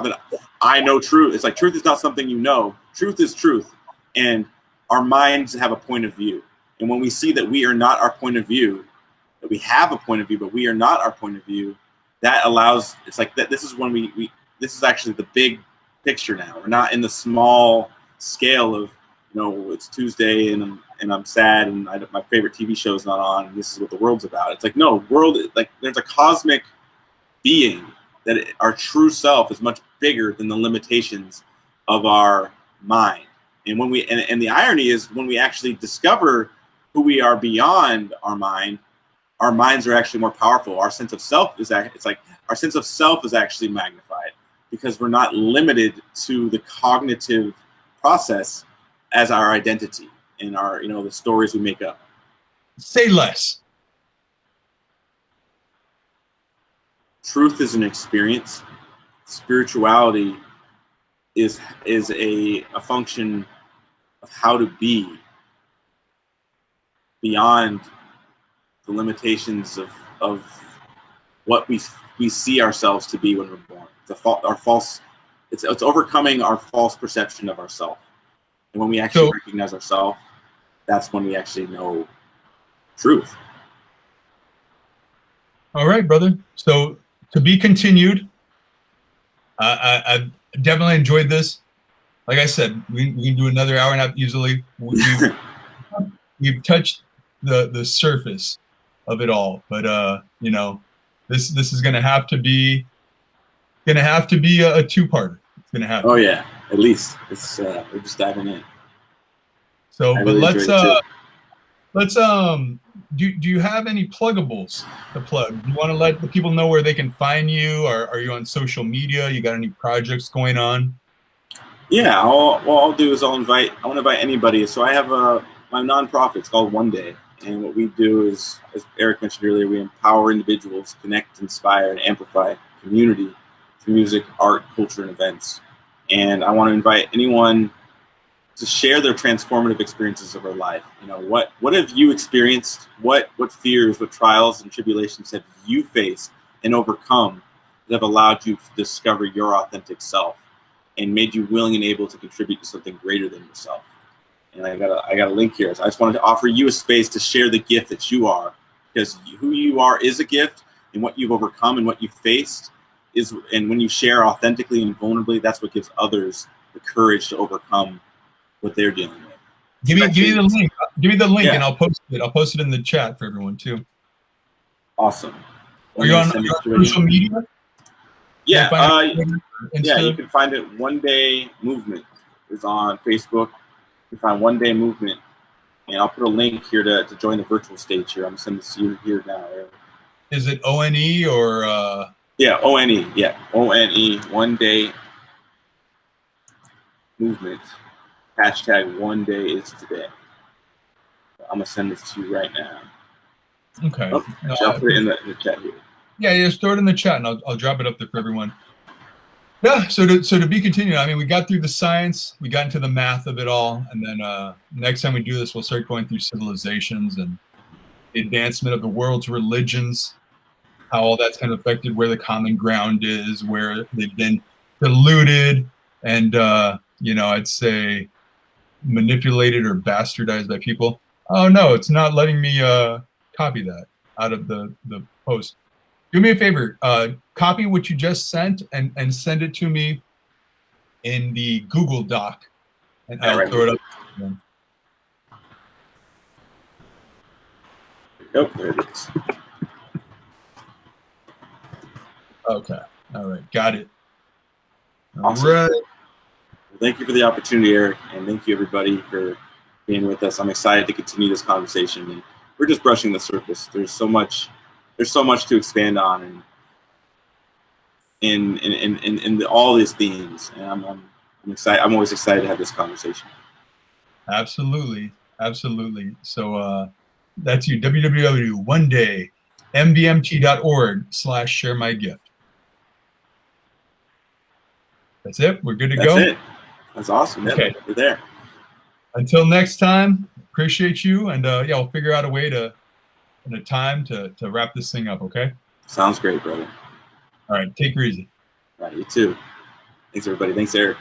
that I know truth. It's like truth is not something you know. Truth is truth. And our minds have a point of view. And when we see that we are not our point of view, that we have a point of view, but we are not our point of view, that allows, it's like that. This is when this is actually the big picture now. We're not in the small scale of, it's Tuesday and I'm sad and my favorite TV show is not on and this is what the world's about. It's like, no, there's a cosmic being that our true self is much bigger than the limitations of our mind. And when and the irony is when we actually discover who we are beyond our minds are actually more powerful. Our sense of self is actually magnified because we're not limited to the cognitive process as our identity and our, the stories we make up. Say less. Truth is an experience. Spirituality is a function of how to be beyond the limitations of what we see ourselves to be when we're born. It's overcoming our false perception of ourselves. And when we actually recognize ourselves, that's when we actually know truth. All right, brother. So to be continued. I definitely enjoyed this. Like I said, we can do another hour and a half easily. We've touched the surface of it all, but this is gonna have to be a two-parter. It's gonna have. Oh yeah, at least it's we're just diving in. So, but let's do you have any pluggables to plug? Do you want to let the people know where they can find you? Or are you on social media? You got any projects going on? Yeah, what I'll do is I want to invite anybody. So I have my nonprofit. It's called One Day, and what we do is, as Eric mentioned earlier, we empower individuals to connect, inspire, and amplify community through music, art, culture, and events. And I want to invite anyone to share their transformative experiences of their life. What have you experienced? What fears, what trials and tribulations have you faced and overcome that have allowed you to discover your authentic self and made you willing and able to contribute to something greater than yourself? And I got a link here. So I just wanted to offer you a space to share the gift that you are, because who you are is a gift, and what you've overcome and what you've faced is, and when you share authentically and vulnerably, that's what gives others the courage to overcome what they're dealing with. Give me the link. Give me the link, yeah. And I'll post it. I'll post it in the chat for everyone too. Awesome. Are you on social media? Yeah. You can find it. One Day Movement is on Facebook. You can find One Day Movement, and I'll put a link here to join the virtual stage here. I'm gonna send this to you here now. Is it ONE or? Yeah, ONE. Yeah, ONE. One Day Movement. Hashtag One Day is Today. I'm gonna send this to you right now. Okay. I'll put it in the chat here. Yeah, just throw it in the chat, and I'll drop it up there for everyone. Yeah. So to be continued. I mean, we got through the science, we got into the math of it all, and then next time we do this, we'll start going through civilizations and the advancement of the world's religions, how all that's kind of affected where the common ground is, where they've been diluted, and I'd say manipulated or bastardized by people. Oh no, it's not letting me copy that out of the post. Do me a favor, copy what you just sent and send it to me in the Google Doc, and I'll throw it up. Oh, there it is. Okay, all right, got it. Awesome. All right. Thank you for the opportunity, Eric, and thank you everybody for being with us. I'm excited to continue this conversation, and we're just brushing the surface. There's so much to expand on, and in all these themes, and I'm excited. I'm always excited to have this conversation. Absolutely. So that's you. www.onedaymbmt.org/share my gift. That's it. We're good to go. That's it. That's awesome. Okay. We're there. Until next time, appreciate you, and yeah, we'll figure out a way to, and a time to wrap this thing up. Okay. Sounds great, brother. All right. Take it easy. All right, you too. Thanks, everybody. Thanks, Eric.